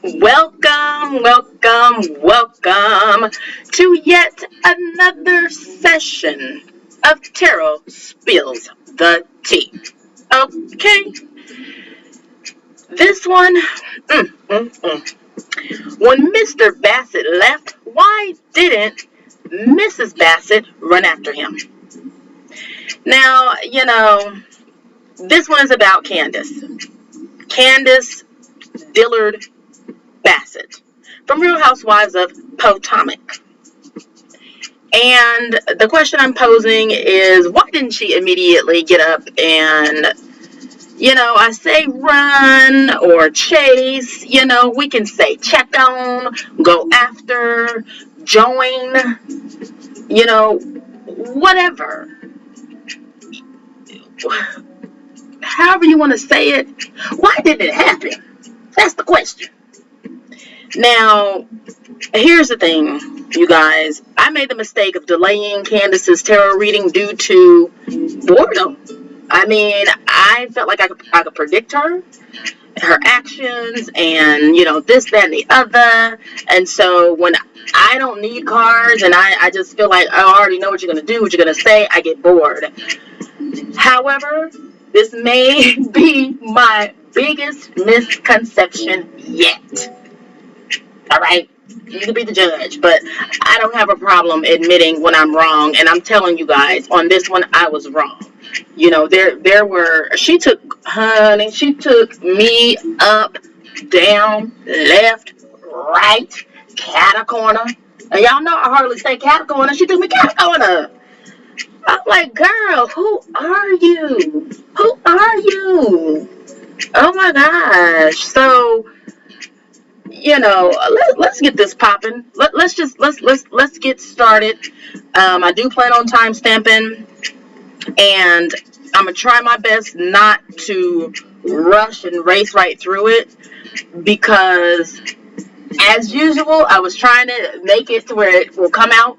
Welcome, welcome, welcome to yet another session of Tarot Spills the Tea. Okay, this one, when Mr. Bassett left, why didn't Mrs. Bassett run after him? Now, this one is about Candiace Dillard Bassett from Real Housewives of Potomac. And the question I'm posing is, why didn't she immediately get up and, I say run or chase, we can say check on, go after, join, whatever. However you want to say it. Why did it happen? That's the question. Now, here's the thing, you guys. I made the mistake of delaying Candiace's tarot reading due to boredom. I mean, I felt like I could predict her actions, and, this, that, and the other. And so when I don't need cards and I just feel like I already know what you're going to do, what you're going to say, I get bored. However, this may be my biggest misconception yet. All right, you can be the judge, but I don't have a problem admitting when I'm wrong. And I'm telling you guys, on this one, I was wrong. She took me up, down, left, right, cat corner. And y'all know I hardly say cat corner. She took me cat corner. I'm like, girl, who are you? Who are you? Oh my gosh. So, let's get this popping. Let's get started. I do plan on time stamping, and I'm gonna try my best not to rush and race right through it, because as usual, I was trying to make it to where it will come out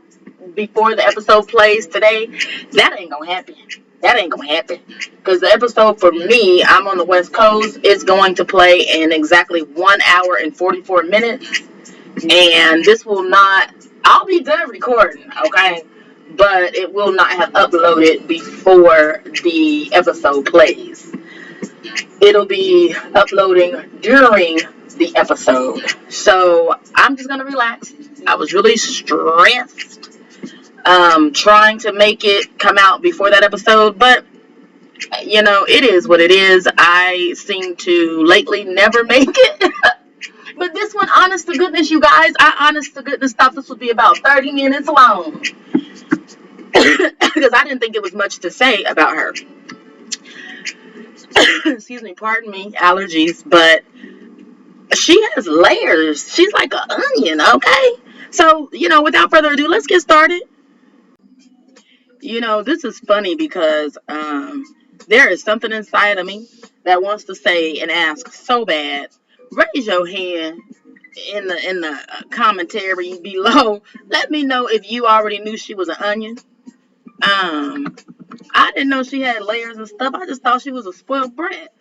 before the episode plays today. That ain't gonna happen. Because the episode for me, I'm on the West Coast, is going to play in exactly 1 hour and 44 minutes. And this will not, I'll be done recording, okay? But it will not have uploaded before the episode plays. It'll be uploading during the episode. So I'm just gonna relax. I was really stressed trying to make it come out before that episode, but it is what it is. I seem to lately never make it. But this one, honest to goodness, you guys, thought this would be about 30 minutes long. Because I didn't think it was much to say about her. Excuse me, pardon me, allergies, but she has layers. She's like an onion, okay? So, without further ado, let's get started. This is funny because there is something inside of me that wants to say and ask so bad. Raise your hand in the commentary below. Let me know if you already knew she was an onion. I didn't know she had layers and stuff. I just thought she was a spoiled brat.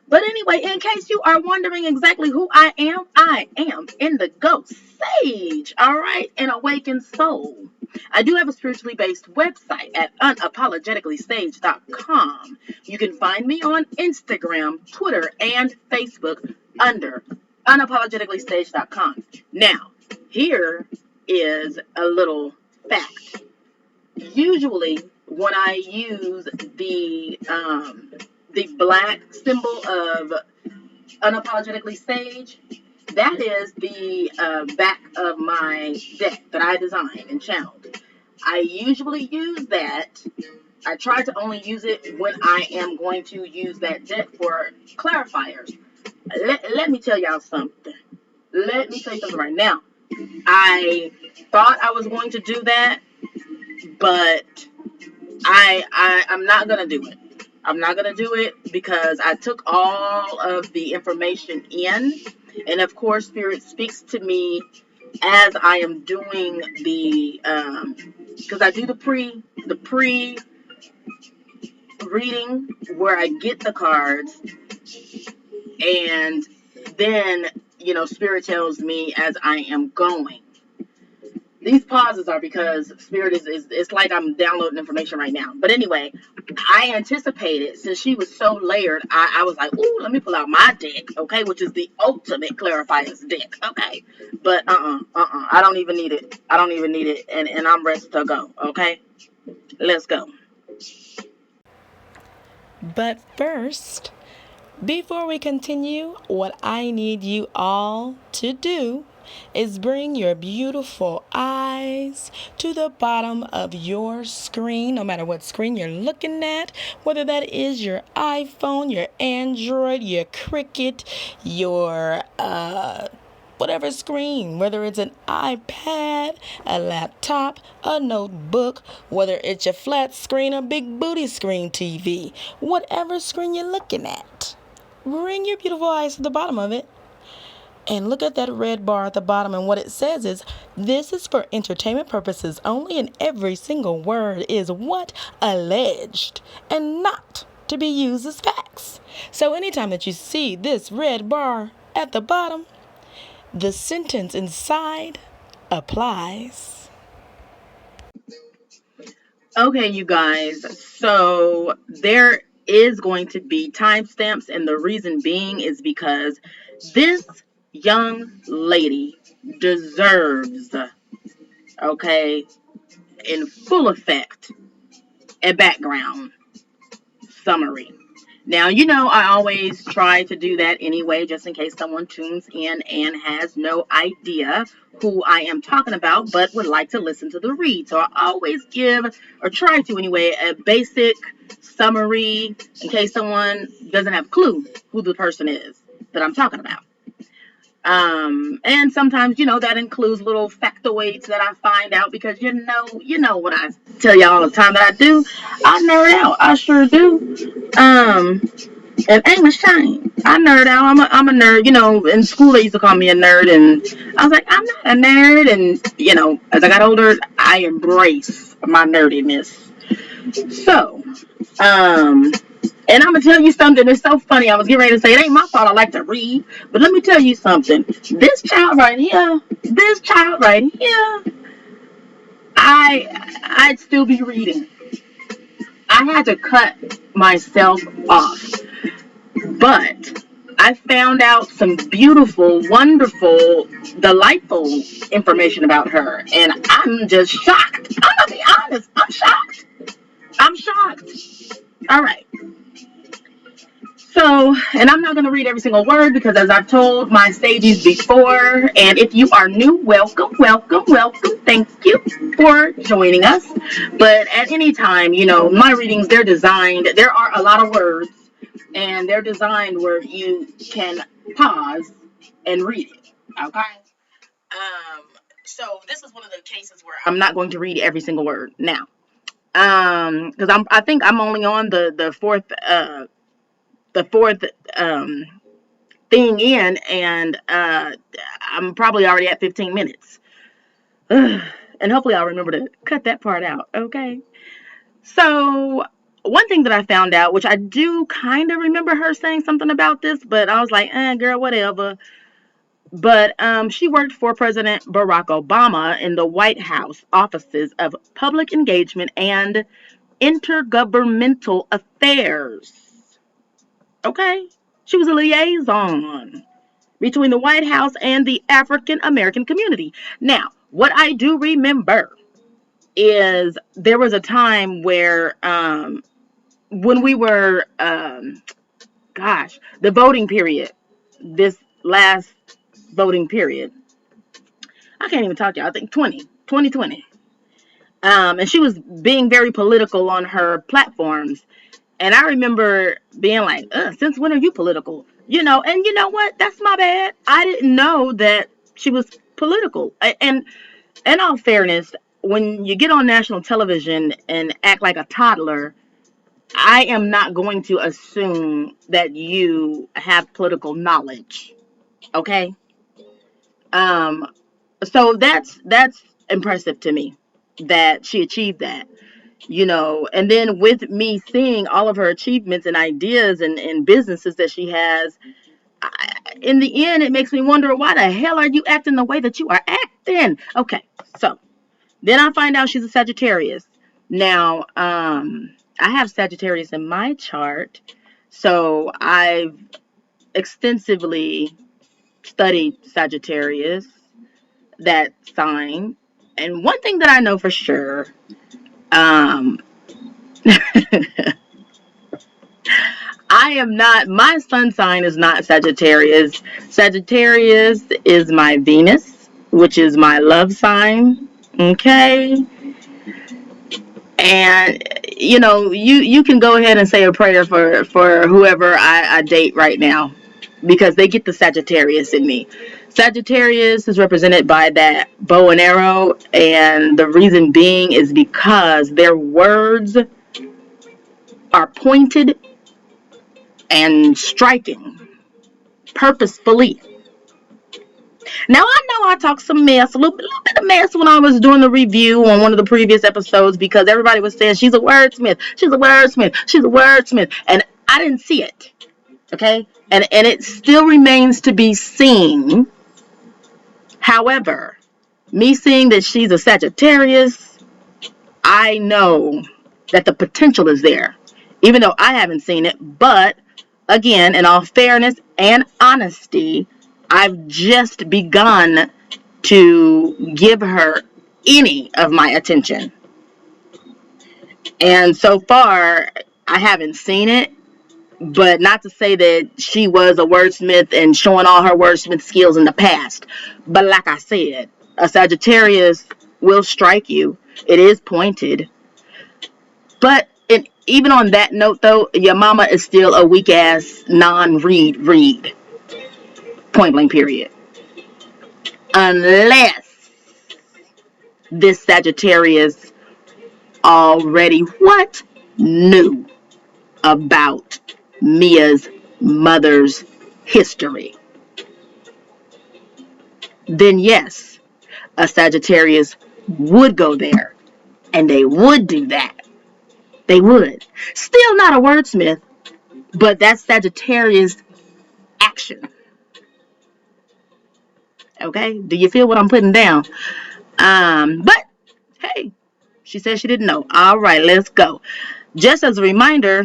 But anyway, in case you are wondering exactly who I am Indigo Sage, all right, an awakened soul. I do have a spiritually based website at unapologeticallysage.com. You can find me on Instagram, Twitter, and Facebook under unapologeticallysage.com. Now, here is a little fact. Usually, when I use the black symbol of Unapologetically Sage, that is the back of my deck that I designed and channeled. I usually use that. I try to only use it when I am going to use that deck for clarifiers. Let me tell y'all something. Let me tell you something right now. I thought I was going to do that, but I'm not going to do it. I'm not going to do it because I took all of the information in. And of course, Spirit speaks to me as I am doing the, because I do the pre reading where I get the cards. And then, Spirit tells me as I am going. These pauses are because Spirit is it's like I'm downloading information right now. But anyway, I anticipated, since she was so layered, I was like, ooh, let me pull out my deck, okay, which is the ultimate clarifier's deck, okay. But I don't even need it. I don't even need it, and I'm ready to go, okay. Let's go. But first, before we continue, what I need you all to do is bring your beautiful eyes to the bottom of your screen, no matter what screen you're looking at, whether that is your iPhone, your Android, your Cricket, your whatever screen, whether it's an iPad, a laptop, a notebook, whether it's your flat screen or big booty screen TV, whatever screen you're looking at. Bring your beautiful eyes to the bottom of it and look at that red bar at the bottom, and what it says is, this is for entertainment purposes only, and every single word is what? Alleged, and not to be used as facts. So anytime that you see this red bar at the bottom, the sentence inside applies. Okay, you guys, so there is going to be timestamps, and the reason being is because this young lady deserves, okay, in full effect, a background summary. Now, I always try to do that anyway, just in case someone tunes in and has no idea who I am talking about, but would like to listen to the read. So I always give, or try to anyway, a basic summary in case someone doesn't have a clue who the person is that I'm talking about. And sometimes, that includes little factoids that I find out, because you know what I tell y'all all the time that I do. I nerd out. I sure do. And ain't ashamed. I nerd out. I'm a nerd. In school they used to call me a nerd, and I was like, I'm not a nerd. And as I got older, I embrace my nerdiness. So, and I'm gonna tell you something. It's so funny. I was getting ready to say it ain't my fault. I like to read, but let me tell you something. This child right here, I'd still be reading. I had to cut myself off, but I found out some beautiful, wonderful, delightful information about her, and I'm just shocked. I'm gonna be honest. I'm shocked. I'm shocked. All right. So, and I'm not going to read every single word, because as I've told my stages before, and if you are new, welcome, welcome, welcome. Thank you for joining us. But at any time, my readings, they're designed, there are a lot of words, and they're designed where you can pause and read it. Okay? So this is one of the cases where I'm not going to read every single word now. Because I think I'm only on the fourth thing in, and I'm probably already at 15 minutes. And hopefully I'll remember to cut that part out, okay? So, one thing that I found out, which I do kind of remember her saying something about this, but I was like, girl, whatever. But she worked for President Barack Obama in the White House offices of public engagement and intergovernmental affairs. Okay? She was a liaison between the White House and the African American community. Now, what I do remember is there was a time where when we were, the voting period, this last voting period, I can't even talk to you, I think 2020. And she was being very political on her platforms. And I remember being like, since when are you political? And you know what? That's my bad. I didn't know that she was political. And in all fairness, when you get on national television and act like a toddler, I am not going to assume that you have political knowledge. Okay? Um, so that's impressive to me that she achieved that. And then with me seeing all of her achievements and ideas and businesses that she has, in the end, it makes me wonder, why the hell are you acting the way that you are acting? Okay, so then I find out she's a Sagittarius. Now, I have Sagittarius in my chart, so I've extensively studied Sagittarius, that sign. And one thing that I know for sure, I am not, my sun sign is not Sagittarius. Sagittarius is my Venus, which is my love sign. Okay. And you can go ahead and say a prayer for whoever I date right now, because they get the Sagittarius in me. Sagittarius is represented by that bow and arrow, and the reason being is because their words are pointed and striking purposefully. Now, I know I talked some mess, a little bit of mess when I was doing the review on one of the previous episodes, because everybody was saying she's a wordsmith, she's a wordsmith, she's a wordsmith, and I didn't see it. Okay? And it still remains to be seen. However, me seeing that she's a Sagittarius, I know that the potential is there, even though I haven't seen it. But again, in all fairness and honesty, I've just begun to give her any of my attention. And so far, I haven't seen it. But not to say that she was a wordsmith and showing all her wordsmith skills in the past. But like I said, a Sagittarius will strike you. It is pointed. But even on that note, though, your mama is still a weak-ass non-read. Point blank period. Unless this Sagittarius already what? Knew about Mia's mother's history. Then yes, a Sagittarius would go there, and they would do that. They would. Still not a wordsmith, but that's Sagittarius action. Okay? Do you feel what I'm putting down? But hey, she said she didn't know. All right, let's go. Just as a reminder,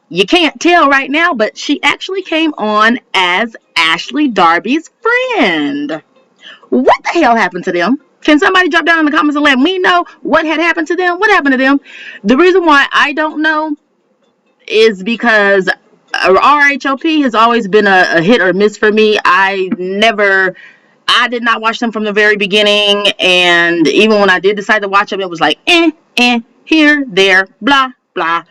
you can't tell right now, but she actually came on as Ashley Darby's friend. What the hell happened to them? Can somebody drop down in the comments and let me know what had happened to them? What happened to them? The reason why I don't know is because RHOP has always been a hit or miss for me. I did not watch them from the very beginning, and even when I did decide to watch them, it was like, here, there, blah, blah.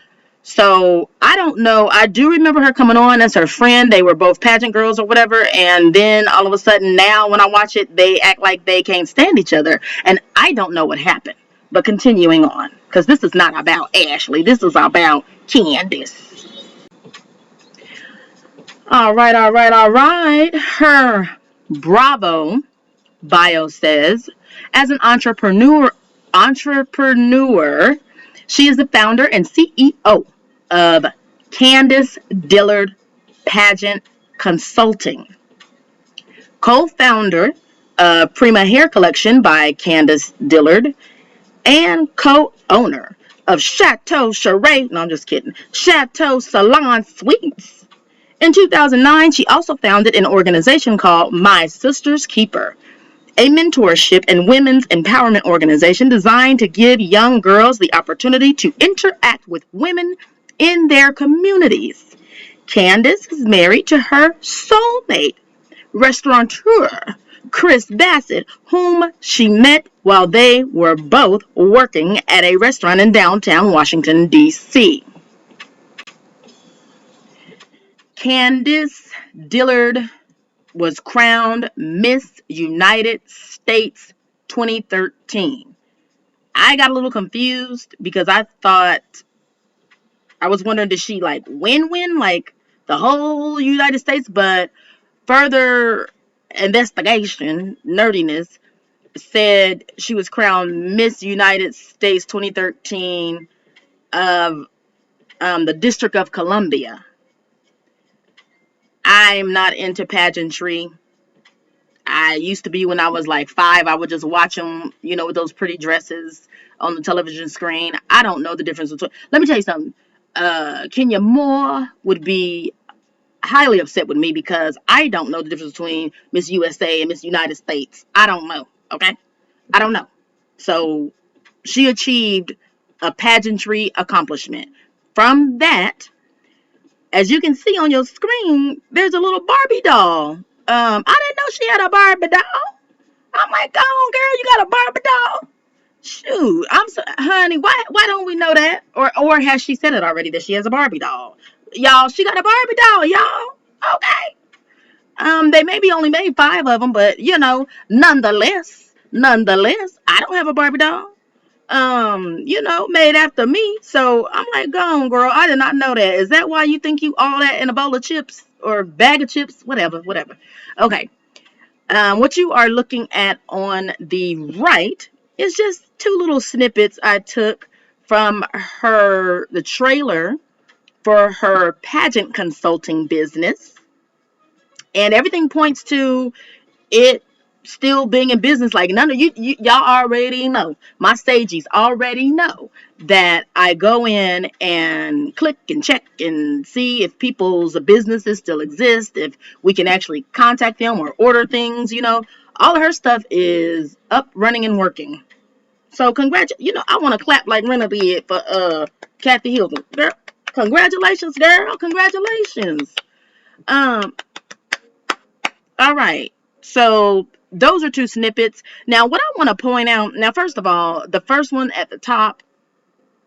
So, I don't know. I do remember her coming on as her friend. They were both pageant girls or whatever, and then all of a sudden, now when I watch it, they act like they can't stand each other, and I don't know what happened. But continuing on, because this is not about Ashley. This is about Candiace. All right. Her Bravo bio says, as an entrepreneur, she is the founder and CEO of Candiace Dillard Pageant Consulting, co-founder of Prima Hair Collection by Candiace Dillard, and co-owner of Chateau Charade, no, I'm just kidding, Chateau Salon Suites. In 2009, she also founded an organization called My Sister's Keeper, a mentorship and women's empowerment organization designed to give young girls the opportunity to interact with women in their communities. Candiace is married to her soulmate, restaurateur Chris Bassett, whom she met while they were both working at a restaurant in downtown Washington, D.C. Candiace Dillard was crowned Miss United States 2013. I got a little confused because I was wondering, did she like win like the whole United States? But further investigation, nerdiness, said she was crowned Miss United States 2013 of the District of Columbia. I'm not into pageantry. I used to be when I was like 5. I would just watch them, with those pretty dresses on the television screen. I don't know the difference between. Let me tell you something. Kenya Moore would be highly upset with me because I don't know the difference between Miss USA and Miss United States. I don't know. Okay, I don't know. So she achieved a pageantry accomplishment. From that, as you can see on your screen, there's a little Barbie doll. I didn't know she had a Barbie doll. I'm like, go on, girl, you got a Barbie doll. Shoot, honey, why don't we know that? Or has she said it already that she has a Barbie doll? Y'all, she got a Barbie doll, y'all. Okay. They maybe only made 5 of them, but nonetheless, I don't have a Barbie doll. Made after me. So I'm like, go on, girl. I did not know that. Is that why you think you all that in a bowl of chips or bag of chips? Whatever. Okay. What you are looking at on the right is just 2 little snippets I took from the trailer for her pageant consulting business. And everything points to it still being in business. Like none of y'all already know. My stagies already know that I go in and click and check and see if people's businesses still exist, if we can actually contact them or order things. All of her stuff is up, running, and working. So I want to clap like Rena did for Kathy Hilton. Girl, congratulations, girl. Congratulations. Um, all right. So those are 2 snippets. Now, what I want to point out, first of all, the first one at the top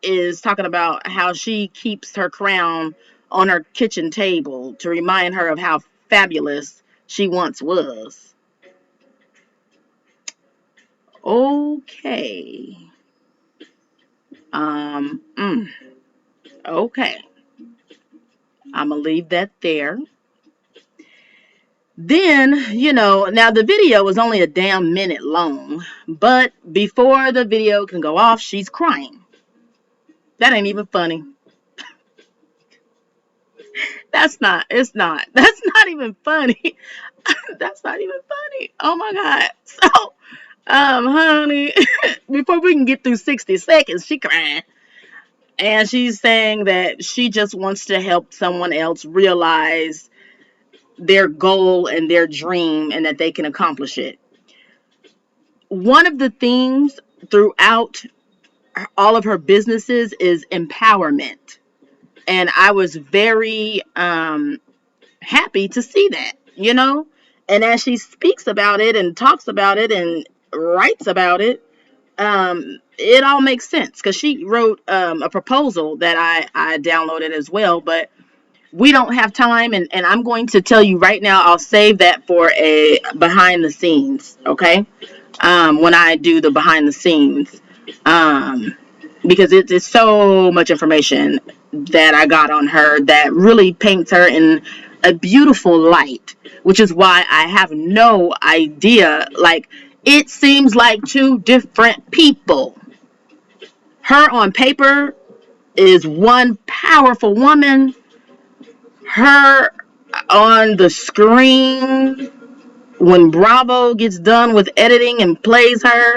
is talking about how she keeps her crown on her kitchen table to remind her of how fabulous she once was. Okay. Okay. I'm going to leave that there. Then, now the video is only a damn minute long, but before the video can go off, she's crying. That ain't even funny. That's not even funny. That's not even funny. Oh my God. So, honey, before we can get through 60 seconds, she crying. And she's saying that she just wants to help someone else realize their goal and their dream and that they can accomplish it. One of the themes throughout all of her businesses is empowerment. And I was very happy to see that, And as she speaks about it and talks about it and writes about it, it all makes sense because she wrote a proposal that I downloaded as well, but we don't have time, and I'm going to tell you right now, I'll save that for a behind the scenes, okay? When I do the behind the scenes, because it's so much information that I got on her that really paints her in a beautiful light, which is why I have no idea. Like, it seems like 2 different people. Her on paper is one powerful woman. Her on the screen, when Bravo gets done with editing and plays her,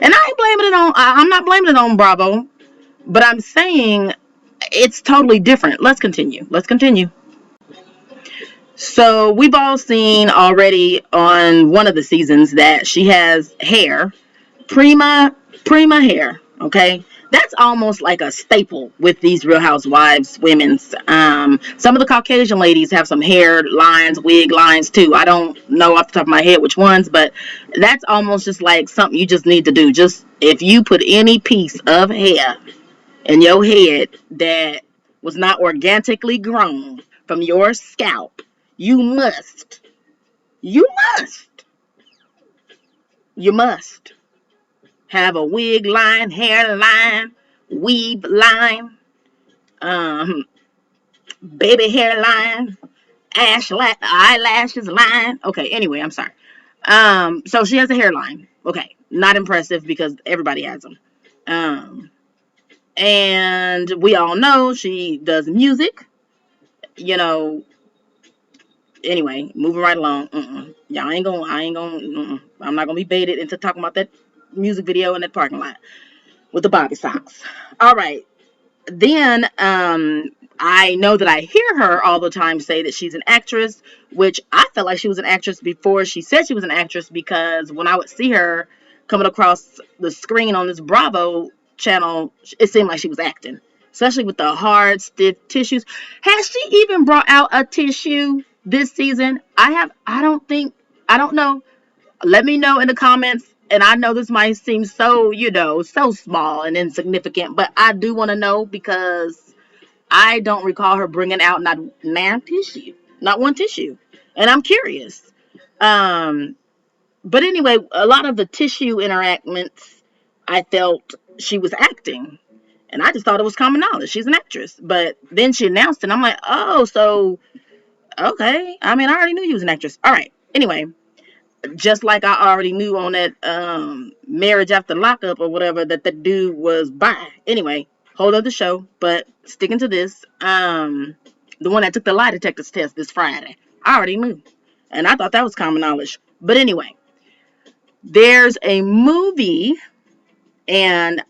and I'm not blaming it on Bravo, but I'm saying it's totally different. Let's continue. So we've all seen already on one of the seasons that she has hair, prima hair. Okay, that's almost like a staple with these Real Housewives women's. Some of the Caucasian ladies have some hair lines, wig lines too. I don't know off the top of my head which ones, but that's almost just like something you just need to do. Just if you put any piece of hair in your head that was not organically grown from your scalp, you must, you must, you must have a wig line, hair line, weave line, baby hair line, eyelashes line. Okay, anyway, I'm sorry. So she has a hairline. Okay, not impressive because everybody has them. And we all know she does music. You know, Anyway, moving right along. Y'all ain't gonna, I'm not gonna be baited into talking about that music video in that parking lot with the Bobby socks. All right. Then I know that I hear her all the time say that she's an actress, which I felt like she was an actress before she said she was an actress, because when I would see her coming across the screen on this Bravo channel, it seemed like she was acting, especially with the hard, stiff tissues. Has she even brought out a tissue this season? I don't know. Let me know in the comments. And I know this might seem so, so small and insignificant, but I do want to know, because I don't recall her bringing out not one tissue. And I'm curious. Um, but anyway, a lot of the tissue interactions, I felt she was acting. And I just thought it was common knowledge. She's an actress. But then she announced it, and I'm like, oh, so, okay. I mean, I already knew you was an actress. All right. Anyway, just like I already knew on that marriage after lockup or whatever that the dude was bi. Anyway, whole other show, but sticking to this, the one that took the lie detectors test this Friday, I already knew, and I thought that was common knowledge. But anyway, there's a movie, and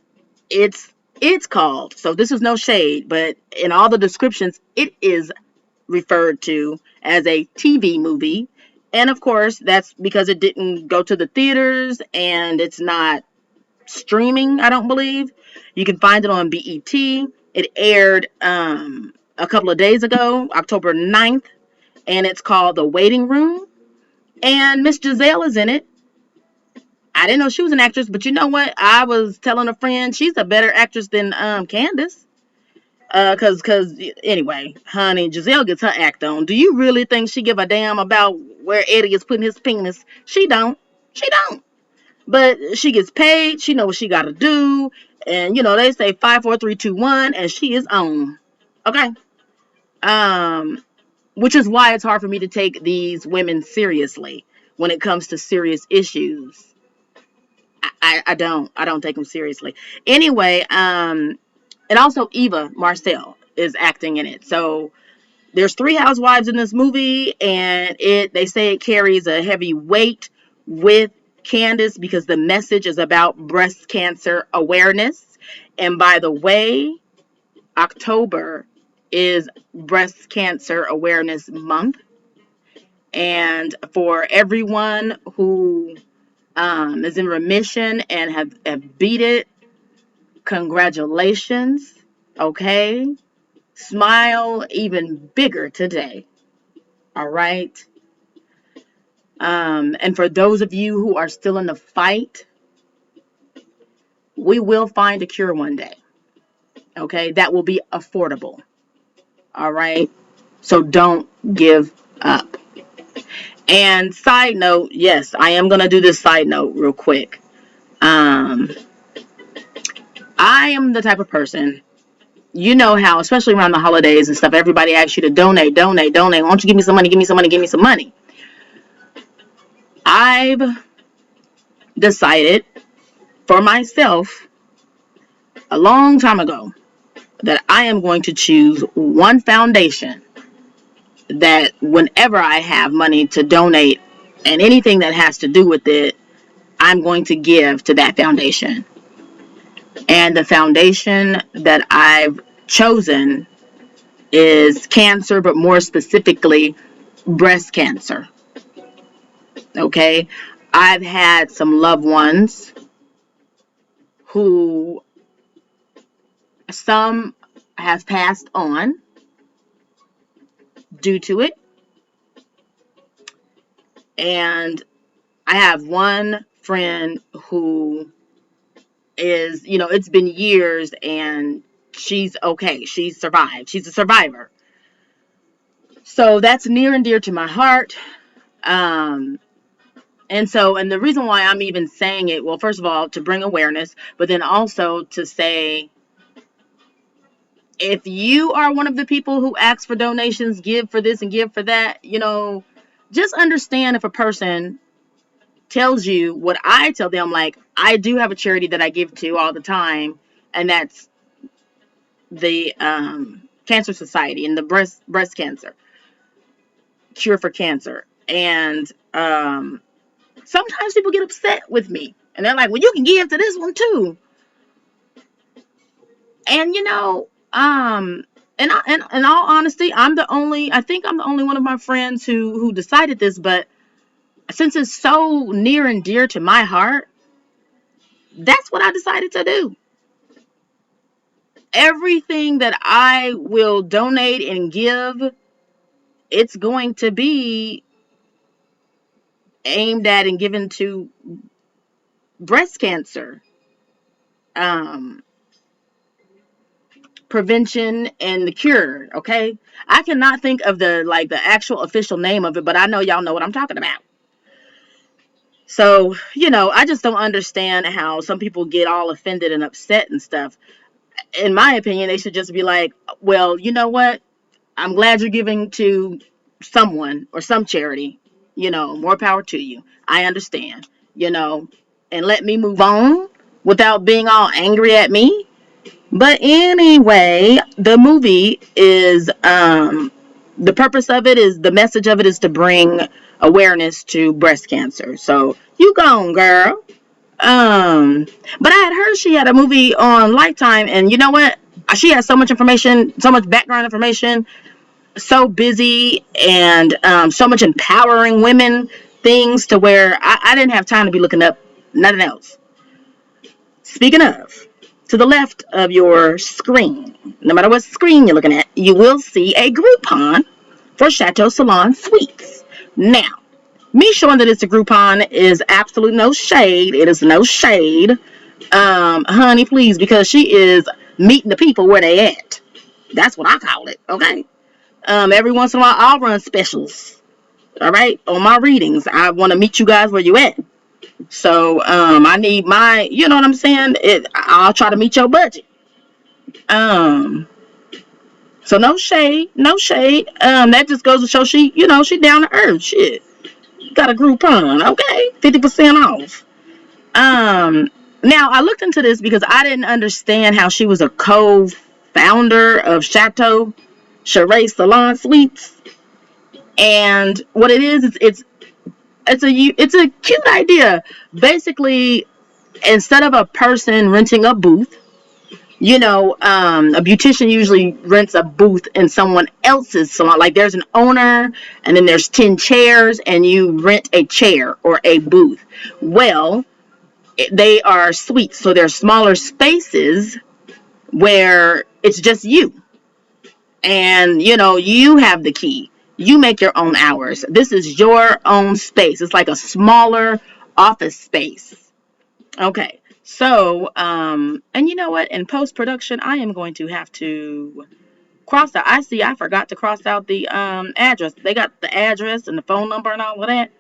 it's called, so this is no shade, but in all the descriptions, it is referred to as a TV movie. And of course, that's because it didn't go to the theaters and it's not streaming, I don't believe. You can find it on BET. It aired a couple of days ago, October 9th, and it's called The Waiting Room. And Miss Giselle is in it. I didn't know she was an actress, but you know what? I was telling a friend she's a better actress than Candiace. Cause anyway, honey, Giselle gets her act on. Do you really think she give a damn about where Eddie is putting his penis? She don't. She don't. But she gets paid. She knows what she got to do. And they say 5, 4, 3, 2, 1, and she is on. Okay. Which is why it's hard for me to take these women seriously when it comes to serious issues. I don't take them seriously. Anyway, and also Eva Marcel is acting in it. So there's 3 housewives in this movie, and they say it carries a heavy weight with Candiace because the message is about breast cancer awareness. And by the way, October is Breast Cancer Awareness Month. And for everyone who is in remission and have beat it, congratulations. Okay? Smile even bigger today. All right? And for those of you who are still in the fight, we will find a cure one day. Okay? That will be affordable. All right? So don't give up. And side note, yes, I am going to do this side note real quick. I am the type of person, you know how, especially around the holidays and stuff, everybody asks you to donate. Why don't you give me some money, give me some money. I've decided for myself a long time ago that I am going to choose one foundation that whenever I have money to donate and anything that has to do with it, I'm going to give to that foundation. And the foundation that I've chosen is cancer, but more specifically, breast cancer. Okay? I've had some loved ones who some have passed on due to it. And I have one friend who is, it's been years and she's okay. She's survived. She's a survivor. So that's near and dear to my heart. And the reason why I'm even saying it, well, first of all, to bring awareness, but then also to say, if you are one of the people who asks for donations, give for this and give for that, just understand if a person tells you what I tell them, like, I do have a charity that I give to all the time, and that's the Cancer Society and the breast cancer. cure for cancer. And sometimes people get upset with me. And they're like, well, you can give to this one too. And in all honesty, I think I'm the only one of my friends who decided this, but since it's so near and dear to my heart, that's what I decided to do. Everything that I will donate and give, it's going to be aimed at and given to breast cancer prevention and the cure. Okay, I cannot think of the actual official name of it, but I know y'all know what I'm talking about. So I just don't understand how some people get all offended and upset and stuff. In my opinion, they should just be like, well, you know what, I'm glad you're giving to someone or some charity. More power to you. I understand. And let me move on without being all angry at me. But anyway, the movie is the purpose of it is the message of it is to bring awareness to breast cancer. So you gone, girl. But I had heard she had a movie on Lifetime, and you know what? She has so much information, so much background information, so busy, and so much empowering women things to where I didn't have time to be looking up nothing else. Speaking of, to the left of your screen, no matter what screen you're looking at, you will see a Groupon for Chateau Salon Suites. Now, me showing that it's a Groupon is absolute no shade. It is no shade. Honey, please, because she is meeting the people where they at. That's what I call it, okay? Every once in a while, I'll run specials, all right, on my readings. I want to meet you guys where you at. So I need my, you know what I'm saying? I'll try to meet your budget. So no shade, no shade. That just goes to show she down to earth. Shit, got a Groupon, okay, 50% off. Now I looked into this because I didn't understand how she was a co-founder of Chateau Charest Salon Suites, and what it is, it's a cute idea. Basically, instead of a person renting a booth, a beautician usually rents a booth in someone else's salon. Like there's an owner, and then there's 10 chairs, and you rent a chair or a booth. Well, they are suites, so they're smaller spaces where it's just you. And, you have the key. You make your own hours. This is your own space. It's like a smaller office space. Okay. So, and you know what? In post-production, I am going to have to cross out. I forgot to cross out the address. They got the address and the phone number and all of that.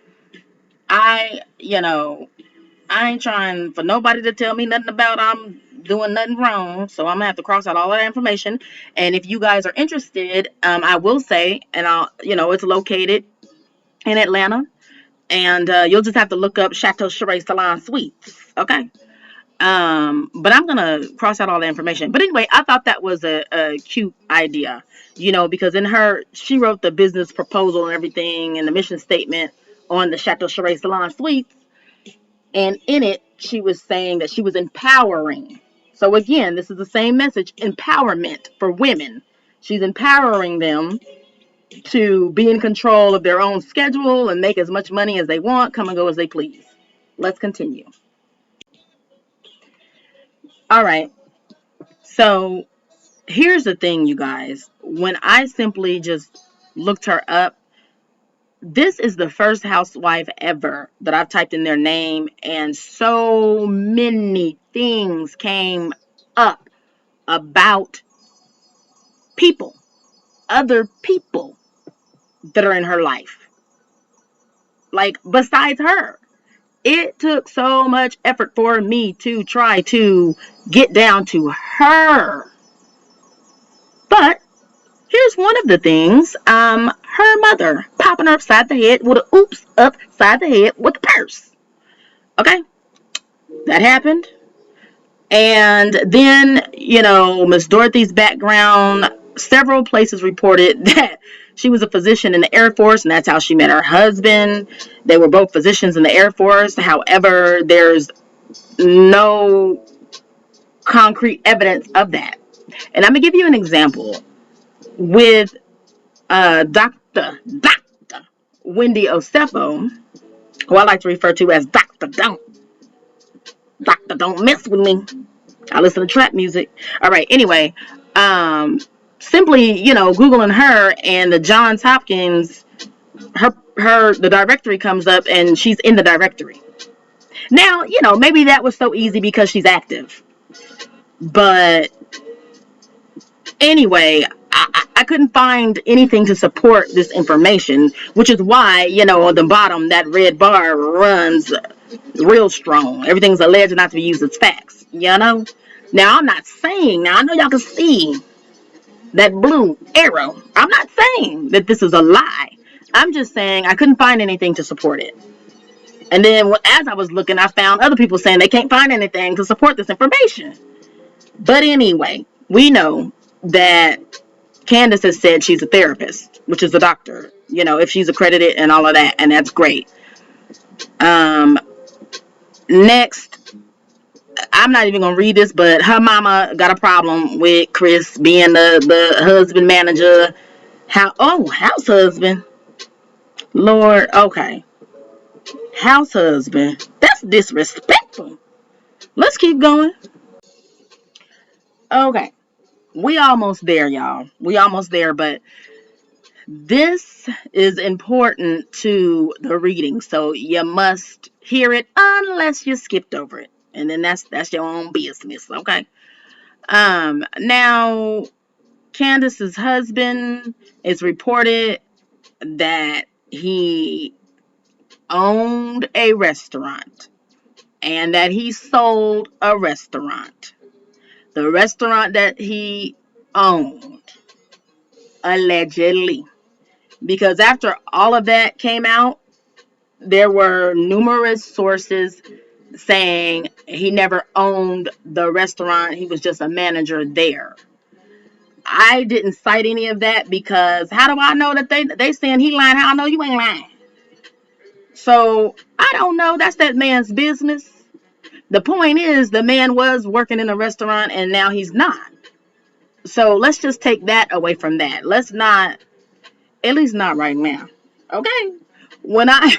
I ain't trying for nobody to tell me nothing about I'm doing nothing wrong. So I'm going to have to cross out all of that information. And if you guys are interested, I will say, and it's located in Atlanta. And you'll just have to look up Chateau Charest Salon Suites. Okay. But I'm going to cross out all the information. But anyway, I thought that was a cute idea, because she wrote the business proposal and everything and the mission statement on the Chateau Charest Salon Suites. And in it, she was saying that she was empowering. So again, this is the same message, empowerment for women. She's empowering them to be in control of their own schedule and make as much money as they want, come and go as they please. Let's continue. All right. So here's the thing, you guys. When I simply just looked her up, this is the first housewife ever that I've typed in their name, and so many things came up about people, other people that are in her life. Like, besides her. It took so much effort for me to try to get down to her. But here's one of the things. Her mother popping her upside the head with a oops upside the head with a purse. Okay? That happened. And then, Miss Dorothy's background, several places reported that She was a physician in the Air Force, and that's how she met her husband. They were both physicians in the Air Force. However, there's no concrete evidence of that. And I'm going to give you an example with Dr. Wendy Osefo, who I like to refer to as Dr. Don't mess with me. I listen to trap music. All right, anyway, simply, Googling her and the Johns Hopkins, the directory comes up and she's in the directory. Now, maybe that was so easy because she's active. But anyway, I couldn't find anything to support this information, which is why, on the bottom, that red bar runs real strong. Everything's alleged not to be used as facts, Now, I'm not saying, I know y'all can see that blue arrow. I'm not saying that this is a lie. I'm just saying I couldn't find anything to support it. And then as I was looking, I found other people saying they can't find anything to support this information. But anyway, we know that Candiace has said she's a therapist, which is a doctor, if she's accredited and all of that, and that's great. Next, I'm not even going to read this, but her mama got a problem with Chris being the husband manager. House husband. Lord, okay. House husband. That's disrespectful. Let's keep going. Okay. We almost there, y'all. We almost there, but this is important to the reading, so you must hear it unless you skipped over it. And then that's your own business, okay? Now, Candiace's husband is reported that he owned a restaurant and that he sold a restaurant. The restaurant that he owned, allegedly. Because after all of that came out, there were numerous sources saying he never owned the restaurant. He was just a manager there. I didn't cite any of that because how do I know that they saying he lying? How I know you ain't lying? So I don't know. That's that man's business. The point is the man was working in a restaurant and now he's not. So let's just take that away from that. Let's not, at least not right now. Okay? When I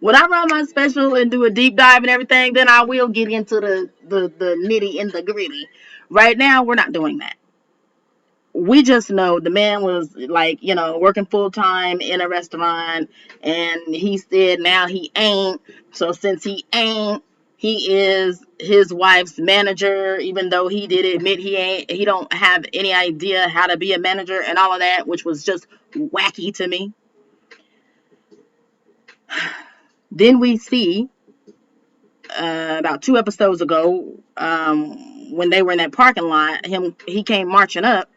run my special and do a deep dive and everything, then I will get into the nitty and the gritty. Right now, we're not doing that. We just know the man was working full time in a restaurant, and he said now he ain't. So since he ain't, he is his wife's manager, even though he did admit he don't have any idea how to be a manager and all of that, which was just wacky to me. Then we see about 2 episodes ago, when they were in that parking lot, he came marching up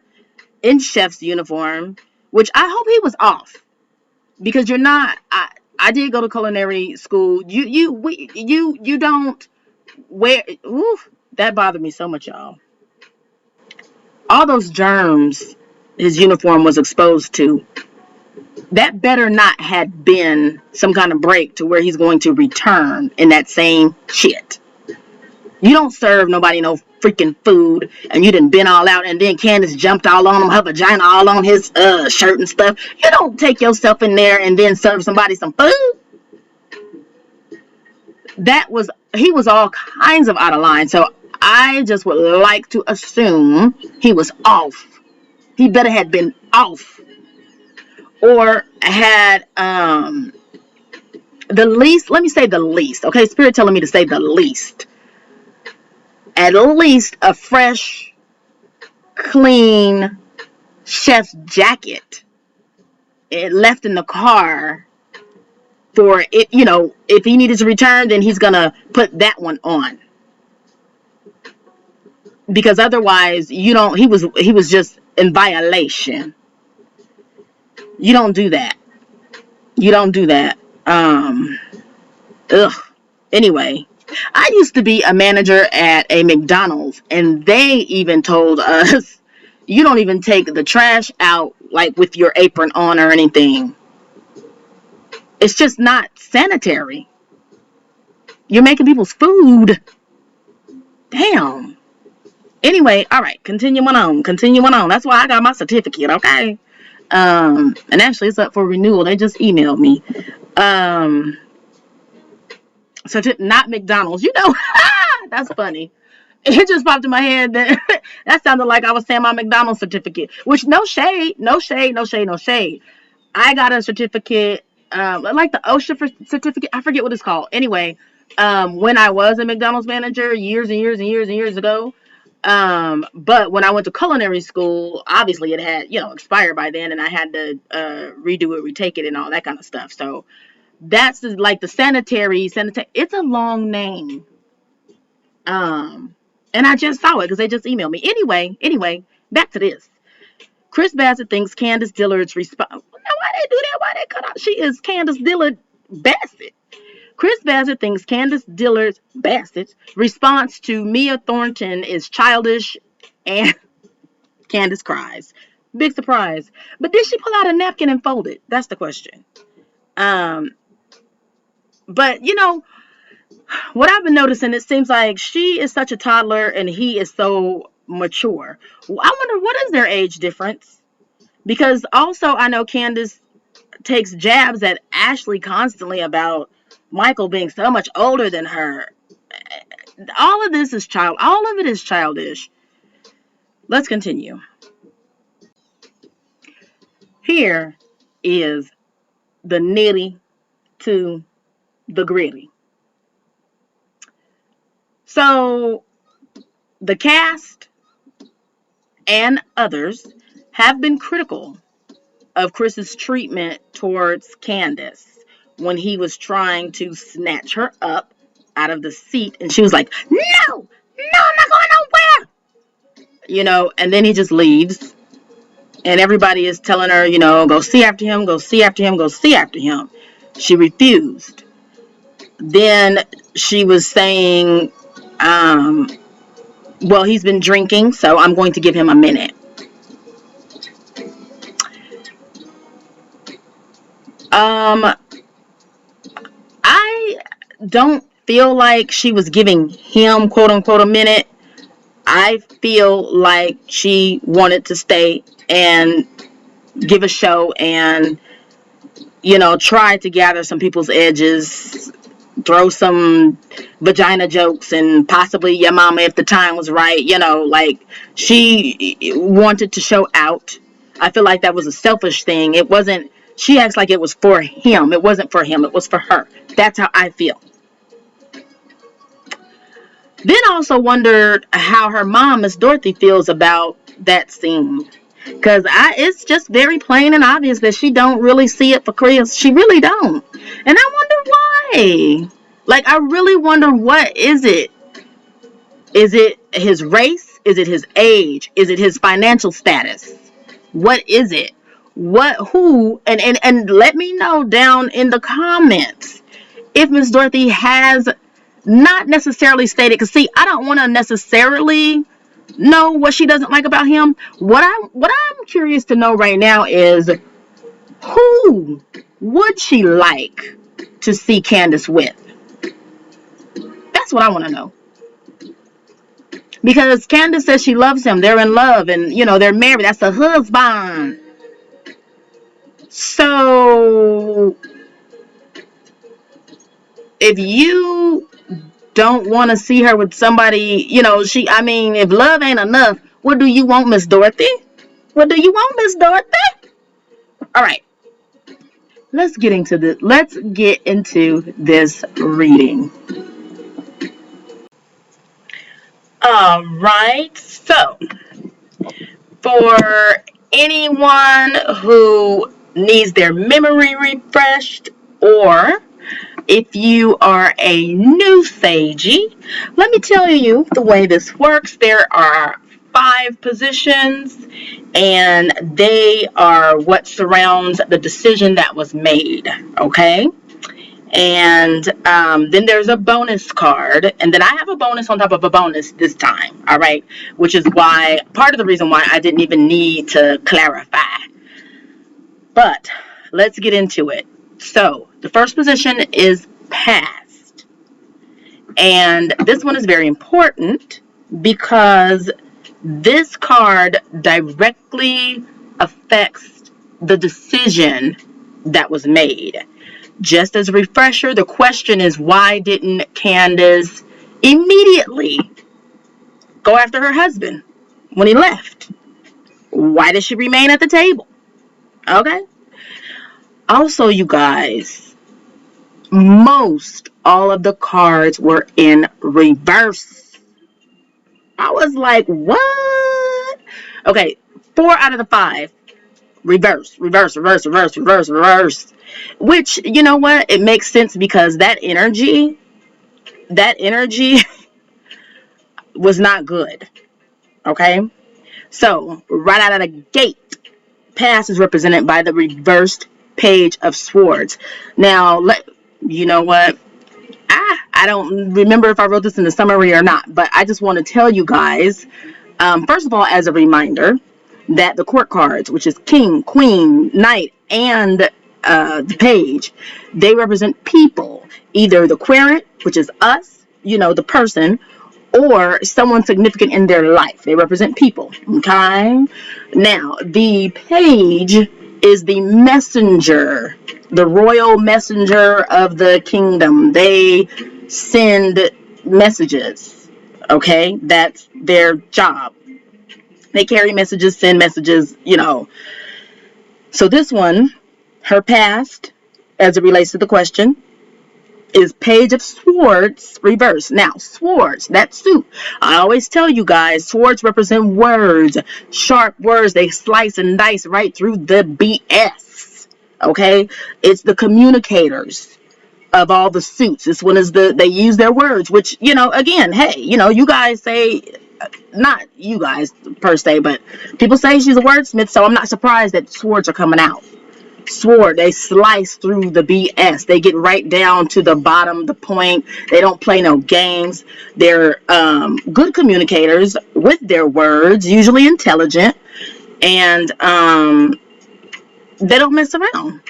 in chef's uniform, which I hope he was off, because you're not. I did go to culinary school. You don't wear. Oof, that bothered me so much, y'all. All those germs his uniform was exposed to. That better not had been some kind of break to where he's going to return in that same shit. You don't serve nobody no freaking food, and you done been all out, and then Candiace jumped all on him, her vagina all on his shirt and stuff. You don't take yourself in there and then serve somebody some food. He was all kinds of out of line. So I just would like to assume he was off. He better had been off. Or had the least, let me say the least, okay? Spirit telling me to say the least. At least a fresh, clean chef's jacket left in the car for it. If he needed to return, then he's gonna put that one on, because otherwise he was just in violation. You don't do that. Anyway, I used to be a manager at a McDonald's, and they even told us you don't even take the trash out like with your apron on or anything. It's just not sanitary. You're making people's food. Damn. Anyway, all right, continuing on. That's why I got my certificate, okay? And actually it's up for renewal. They just emailed me. Not McDonald's, that's funny. It just popped in my head that sounded like I was saying my McDonald's certificate, which no shade. I got a certificate, like the OSHA certificate. I forget what it's called. Anyway, when I was a McDonald's manager years and years ago. But when I went to culinary school, obviously it had, expired by then, and I had to redo it, retake it, and all that kind of stuff. So that's like the sanitary. It's a long name. And I just saw it because they just emailed me. Anyway, back to this. Chris Bassett thinks Candiace Dillard's response. Now, why they do that? Why they cut out? She is Candiace Dillard Bassett. Chris Bassett thinks Candiace Dillard Bassett's response to Mia Thornton is childish, and Candiace cries. Big surprise. But did she pull out a napkin and fold it? That's the question. But what I've been noticing, it seems like she is such a toddler and he is so mature. I wonder, what is their age difference? Because also I know Candiace takes jabs at Ashley constantly about Michael being so much older than her. All of it is childish. Let's continue. Here is the nitty to the gritty. So the cast and others have been critical of Chris's treatment towards Candiace when he was trying to snatch her up out of the seat, and she was like, no, I'm not going nowhere. And then he just leaves, and everybody is telling her, go see after him. She refused. Then she was saying, well, he's been drinking, so I'm going to give him a minute. I don't feel like she was giving him, quote unquote, a minute. I feel like she wanted to stay and give a show and, try to gather some people's edges, throw some vagina jokes, and possibly your mama if the time was right. Like, she wanted to show out. I feel like that was a selfish thing. It wasn't. She acts like it was for him. It wasn't for him. It was for her. That's how I feel. Then I also wondered how her mom, Miss Dorothy, feels about that scene. Because it's just very plain and obvious that she don't really see it for Chris. She really don't. And I wonder why. Like, I really wonder, what is it? Is it his race? Is it his age? Is it his financial status? What is it? Who? And let me know down in the comments if Miss Dorothy has not necessarily stated. Because, see, I don't want to necessarily know what she doesn't like about him. What I'm curious to know right now is, who would she like to see Candiace with? That's what I want to know. Because Candiace says she loves him. They're in love, and they're married. That's a husband. So if you don't want to see her with somebody, if love ain't enough, what do you want, Miss Dorothy? What do you want, Miss Dorothy? All right. Let's get into this reading. All right. So, for anyone who needs their memory refreshed, or if you are a new sagey, let me tell you the way this works. There are 5 positions, and they are what surrounds the decision that was made, okay? And then there's a bonus card, and then I have a bonus on top of a bonus this time, all right? Which is why, part of the reason why I didn't even need to clarify. But let's get into it. So the first position is past. And this one is very important because this card directly affects the decision that was made. Just as a refresher, the question is, why didn't Candiace immediately go after her husband when he left? Why did she remain at the table? Okay. Also, you guys, most all of the cards were in reverse. I was like, what? Okay, 4 out of the 5. Reverse, reverse, reverse, reverse, reverse, reverse. Which, you know what? It makes sense because that energy was not good. Okay? So, right out of the gate, past is represented by the reversed Page of Swords. Now, you know what? I don't remember if I wrote this in the summary or not, but I just want to tell you guys, first of all, as a reminder, that the court cards, which is King, Queen, Knight, and the Page, they represent people, either the querent, which is us, the person, or someone significant in their life. They represent people, okay? Now, the Page is the messenger, the royal messenger of the kingdom. They send messages, okay? That's their job. They carry messages, send messages, So this one, her past, as it relates to the question, is Page of Swords reversed. Now, swords, that suit. I always tell you guys, swords represent words, sharp words. They slice and dice right through the BS. Okay? It's the communicators of all the suits. This one is they use their words, which, again, hey, you guys say, not you guys per se, but people say she's a wordsmith, so I'm not surprised that swords are coming out. Sword, they slice through the BS. They get right down to the bottom, the point. They don't play no games. They're good communicators with their words, usually intelligent, and they don't mess around.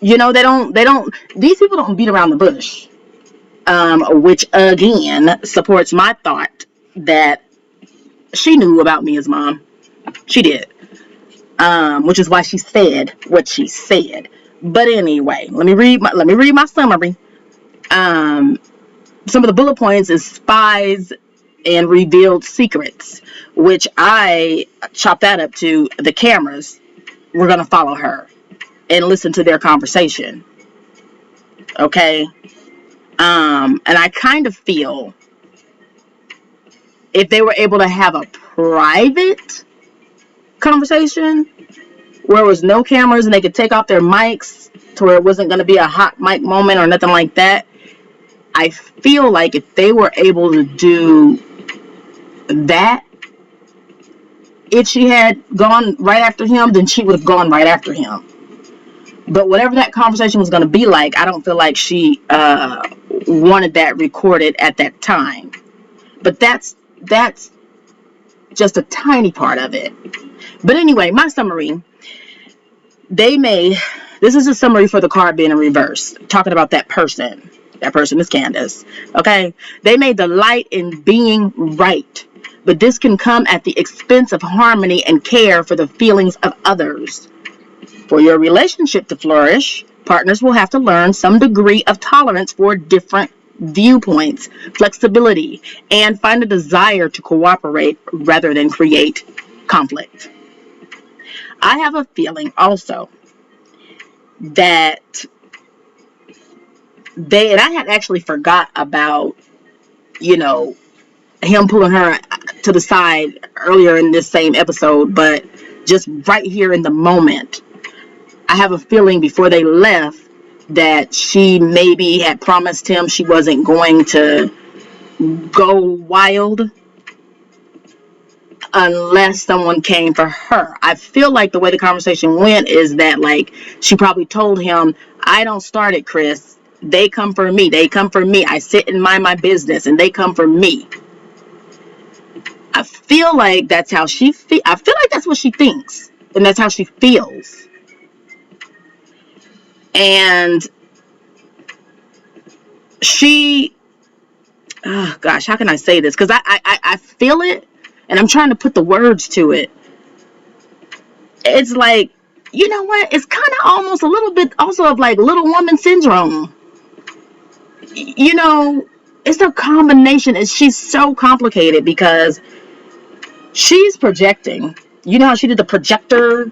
They don't, these people don't beat around the bush, which again supports my thought that she knew about me as mom. She did. Which is why she said what she said. But anyway, let me read my summary. Some of the bullet points is spies and revealed secrets, which I chop that up to the cameras. We're gonna follow her and listen to their conversation. Okay. And I kind of feel if they were able to have a private conversation where there was no cameras and they could take off their mics to where it wasn't going to be a hot mic moment or nothing like that, I feel like if they were able to do that, if she had gone right after him, then she would have gone right after him. But whatever that conversation was going to be like, I don't feel like she wanted that recorded at that time. But that's just a tiny part of it. But anyway, my summary, this is a summary for the card being in reverse, talking about that person. That person is Candiace. Okay? They may delight in being right, but this can come at the expense of harmony and care for the feelings of others. For your relationship to flourish, partners will have to learn some degree of tolerance for different viewpoints, flexibility, and find a desire to cooperate rather than create conflict. I have a feeling also that and I had actually forgot about, him pulling her to the side earlier in this same episode, but just right here in the moment, I have a feeling before they left that she maybe had promised him she wasn't going to go wild unless someone came for her. I feel like the way the conversation went is that, like, she probably told him, I don't start it, Chris. They come for me. They come for me. I sit and mind my business, and they come for me. I feel like that's how she feels. I feel like that's what she thinks, and that's how she feels. And she, oh gosh, how can I say this? Because I feel it, and I'm trying to put the words to it. It's like, you know what? It's kind of almost a little bit also of like little woman syndrome. You know, it's a combination. And she's so complicated because she's projecting. You know how she did the projector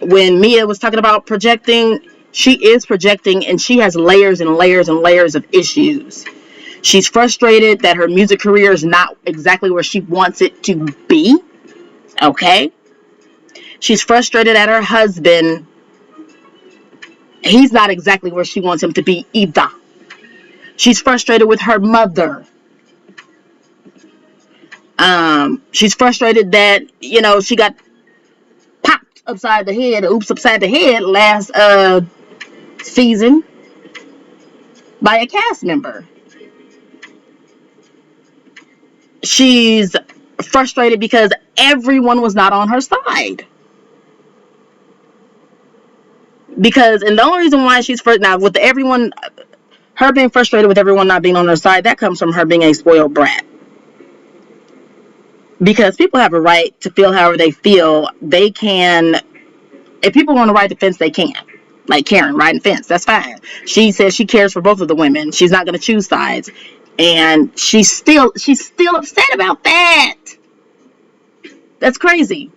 when Mia was talking about projecting? She is projecting, and she has layers and layers and layers of issues. She's frustrated that her music career is not exactly where she wants it to be. Okay? She's frustrated at her husband. He's not exactly where she wants him to be either. She's frustrated with her mother. She's frustrated that, you know, she got popped upside the head, oops upside the head last season by a cast member. She's frustrated because everyone was not on her side. Because, and the only reason why she's frustrated now with everyone, her being frustrated with everyone not being on her side, that comes from her being a spoiled brat. Because people have a right to feel however they feel. They can, if people want to ride the fence, they can. Like Karen riding fence, that's fine. She says she cares for both of the women. She's not going to choose sides, and she's still upset about that. That's crazy.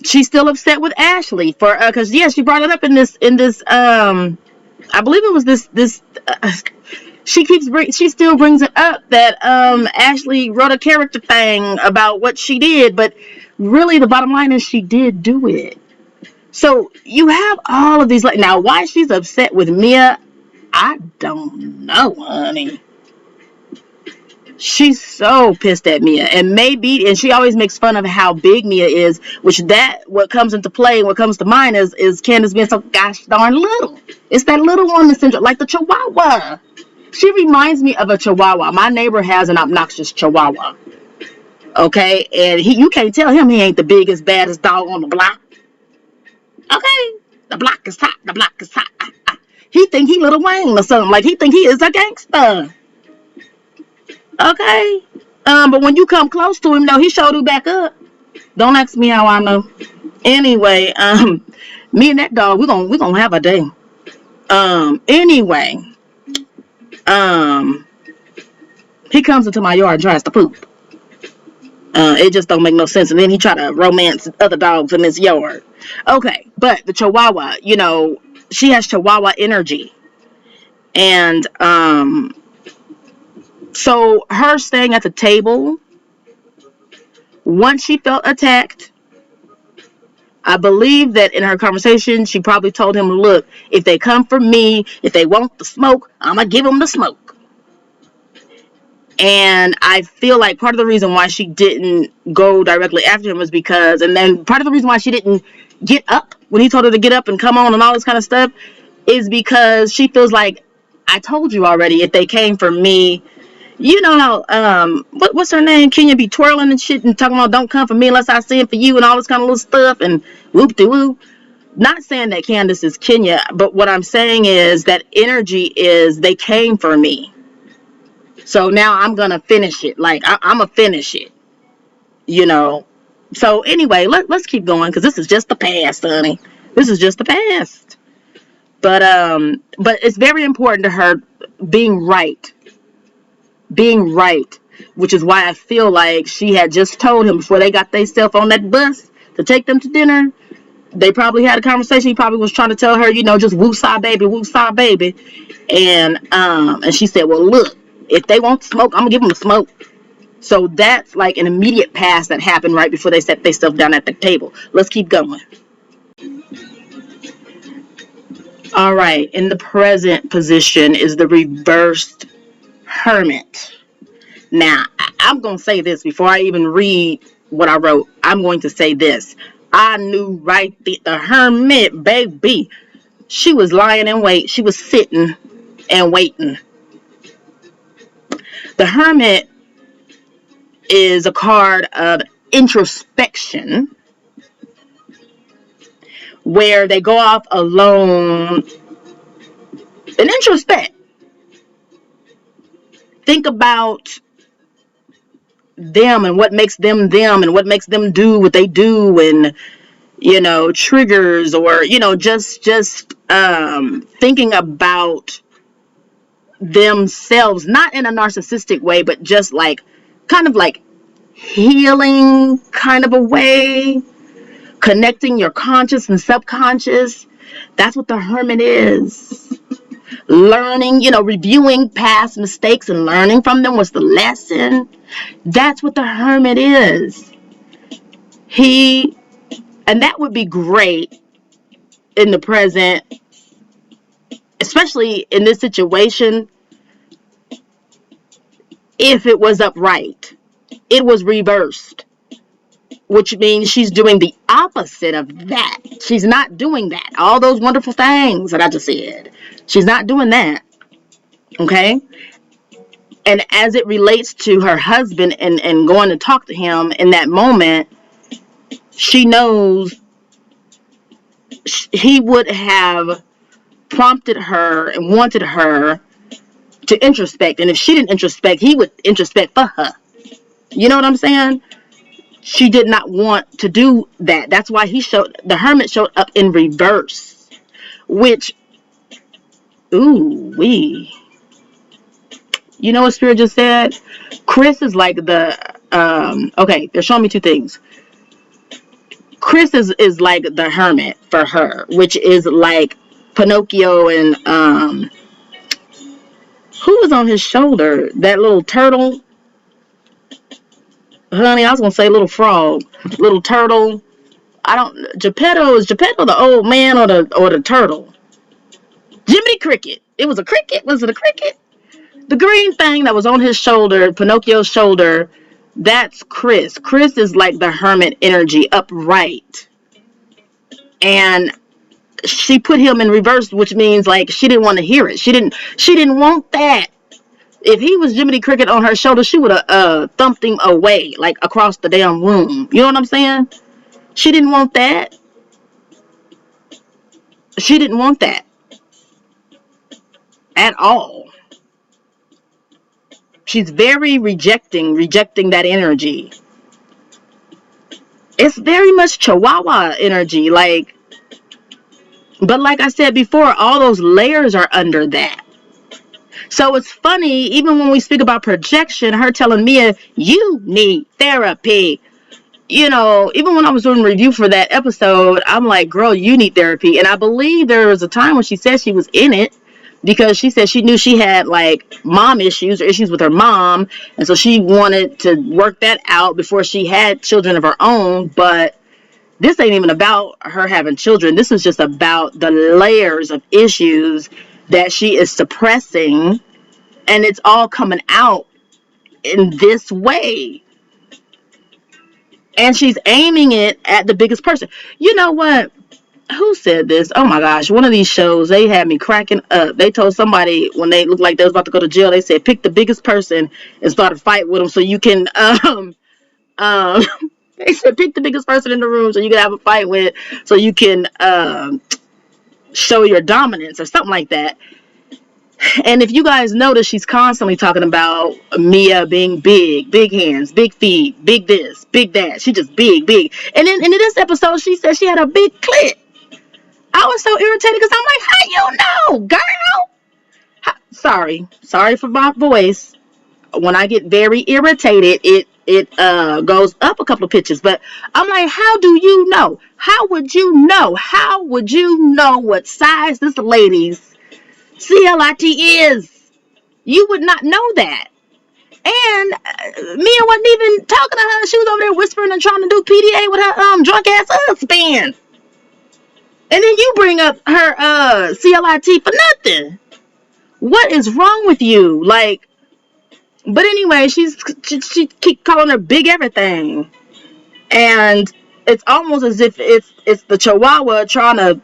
She's still upset with Ashley for because yeah, she brought it up in this I believe it was this she still brings it up that Ashley wrote a character thing about what she did, but really the bottom line is she did do it. So you have all of these, like, now why she's upset with Mia, I don't know, honey. She's so pissed at Mia, and she always makes fun of how big Mia is, which that what comes into play and what comes to mind is Candiace being so gosh darn little. It's that little one syndrome, like the Chihuahua. She reminds me of a Chihuahua. My neighbor has an obnoxious Chihuahua. Okay, and you can't tell him he ain't the biggest, baddest dog on the block. Okay, the block is hot. The block is hot. He think he Little Wayne or something. Like he think he is a gangster. Okay. But when you come close to him, though, he showed you back up. Don't ask me how I know. Anyway, me and that dog, we're gonna have a day. Anyway, he comes into my yard and tries to poop. It just don't make no sense. And then he try to romance other dogs in his yard. Okay, but the Chihuahua, you know, she has Chihuahua energy. And so her staying at the table, once she felt attacked, I believe that in her conversation, she probably told him, look, if they come for me, if they want the smoke, I'm going to give them the smoke. And I feel like part of the reason why she didn't go directly after him was because, and then part of the reason why she didn't get up when he told her to get up and come on and all this kind of stuff is because she feels like, I told you already, if they came for me, you know how, what's her name? Kenya be twirling and shit and talking about don't come for me unless I send for you and all this kind of little stuff and whoop-de-woo. Not saying that Candiace is Kenya, but what I'm saying is that energy is they came for me. So now I'm going to finish it. Like, I'm going to finish it, you know. So anyway, let's keep going because this is just the past, honey. This is just the past. But it's very important to her being right, which is why I feel like she had just told him before they got themselves on that bus to take them to dinner. They probably had a conversation. He probably was trying to tell her, you know, just woo-saw baby. And she said, well, look, if they want smoke, I'm going to give them the smoke. So that's like an immediate pass that happened right before they set themselves down at the table. Let's keep going. All right. In the present position is the Reversed Hermit. Now, I'm going to say this before I even read what I wrote. I'm going to say this. I knew right the Hermit, baby. She was lying in wait. She was sitting and waiting. The Hermit is a card of introspection. where they go off alone and introspect. Think about them and what makes them them and what makes them do what they do, and triggers, or just thinking about themselves, not in a narcissistic way, but just like kind of like healing kind of a way, connecting your conscious and subconscious. That's what the Hermit is. Learning, reviewing past mistakes and learning from them. What's the lesson? That's what the Hermit is. And that would be great in the present, especially in this situation, if it was upright. It was reversed, which means she's doing the opposite of that. She's not doing that. All those wonderful things that I just said. She's not doing that. Okay? And as it relates to her husband and going to talk to him in that moment, she knows he would have prompted her and wanted her to introspect. And if she didn't introspect, he would introspect for her. You know what I'm saying? She did not want to do that. That's why the Hermit showed up in reverse. Which, you know what Spirit just said? Chris is like okay, they're showing me two things. Chris is like the Hermit for her, which is like Pinocchio and, who was on his shoulder? That little turtle? Honey, I was going to say little frog. Little turtle. Geppetto, is Geppetto the old man or the turtle? Jiminy Cricket. It was a cricket. Was it a cricket? The green thing that was on his shoulder, Pinocchio's shoulder, that's Chris. Chris is like the Hermit energy, upright. And she put him in reverse, which means like she didn't want to hear it. She didn't want that. If he was Jiminy Cricket on her shoulder, she would have thumped him away, like across the damn room. You know what I'm saying? She didn't want that. She didn't want that at all. She's very rejecting that energy. It's very much Chihuahua energy, but like I said before, all those layers are under that. So it's funny, even when we speak about projection, her telling Mia, you need therapy. Even when I was doing a review for that episode, I'm like, girl, you need therapy. And I believe there was a time when she said she was in it, because she said she knew she had like mom issues or issues with her mom. And so she wanted to work that out before she had children of her own. But this ain't even about her having children. This is just about the layers of issues that she is suppressing. And it's all coming out in this way. And she's aiming it at the biggest person. You know what? Who said this? Oh my gosh, one of these shows, they had me cracking up. They told somebody when they looked like they was about to go to jail, they said, pick the biggest person and start a fight with them so you can, they said, pick the biggest person in the room so you can have a fight with, so you can show your dominance or something like that. And if you guys notice, she's constantly talking about Mia being big hands, big feet, big this, big that. She just big. And then in this episode, she said she had a big clit. I was so irritated because I'm like, how you know, girl? Sorry for my voice. When I get very irritated, it goes up a couple of pitches. But I'm like, how do you know? How would you know? How would you know what size this lady's CLIT is? You would not know that. And Mia wasn't even talking to her. She was over there whispering and trying to do PDA with her drunk ass husband. And then you bring up her CLIT for nothing. What is wrong with you? But anyway, she keep calling her big everything. And it's almost as if it's the Chihuahua trying to,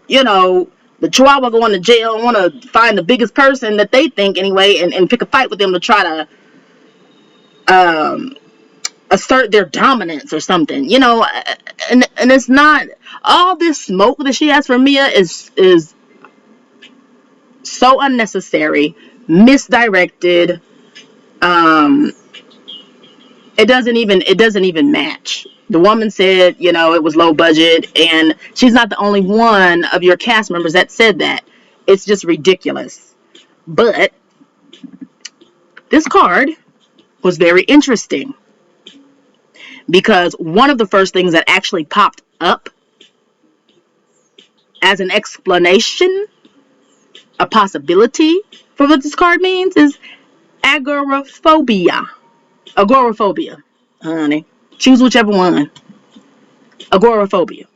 the Chihuahua going to jail and want to find the biggest person that they think anyway, and pick a fight with them to try to assert their dominance or something, you know. And it's not, all this smoke that she has for Mia is so unnecessary, misdirected. It doesn't even match. The woman said, you know, it was low budget, and she's not the only one of your cast members that said that. It's just ridiculous. But this card was very interesting because one of the first things that actually popped up as an explanation, a possibility for what this card means, is agoraphobia. Agoraphobia, honey. Choose whichever one. Agoraphobia,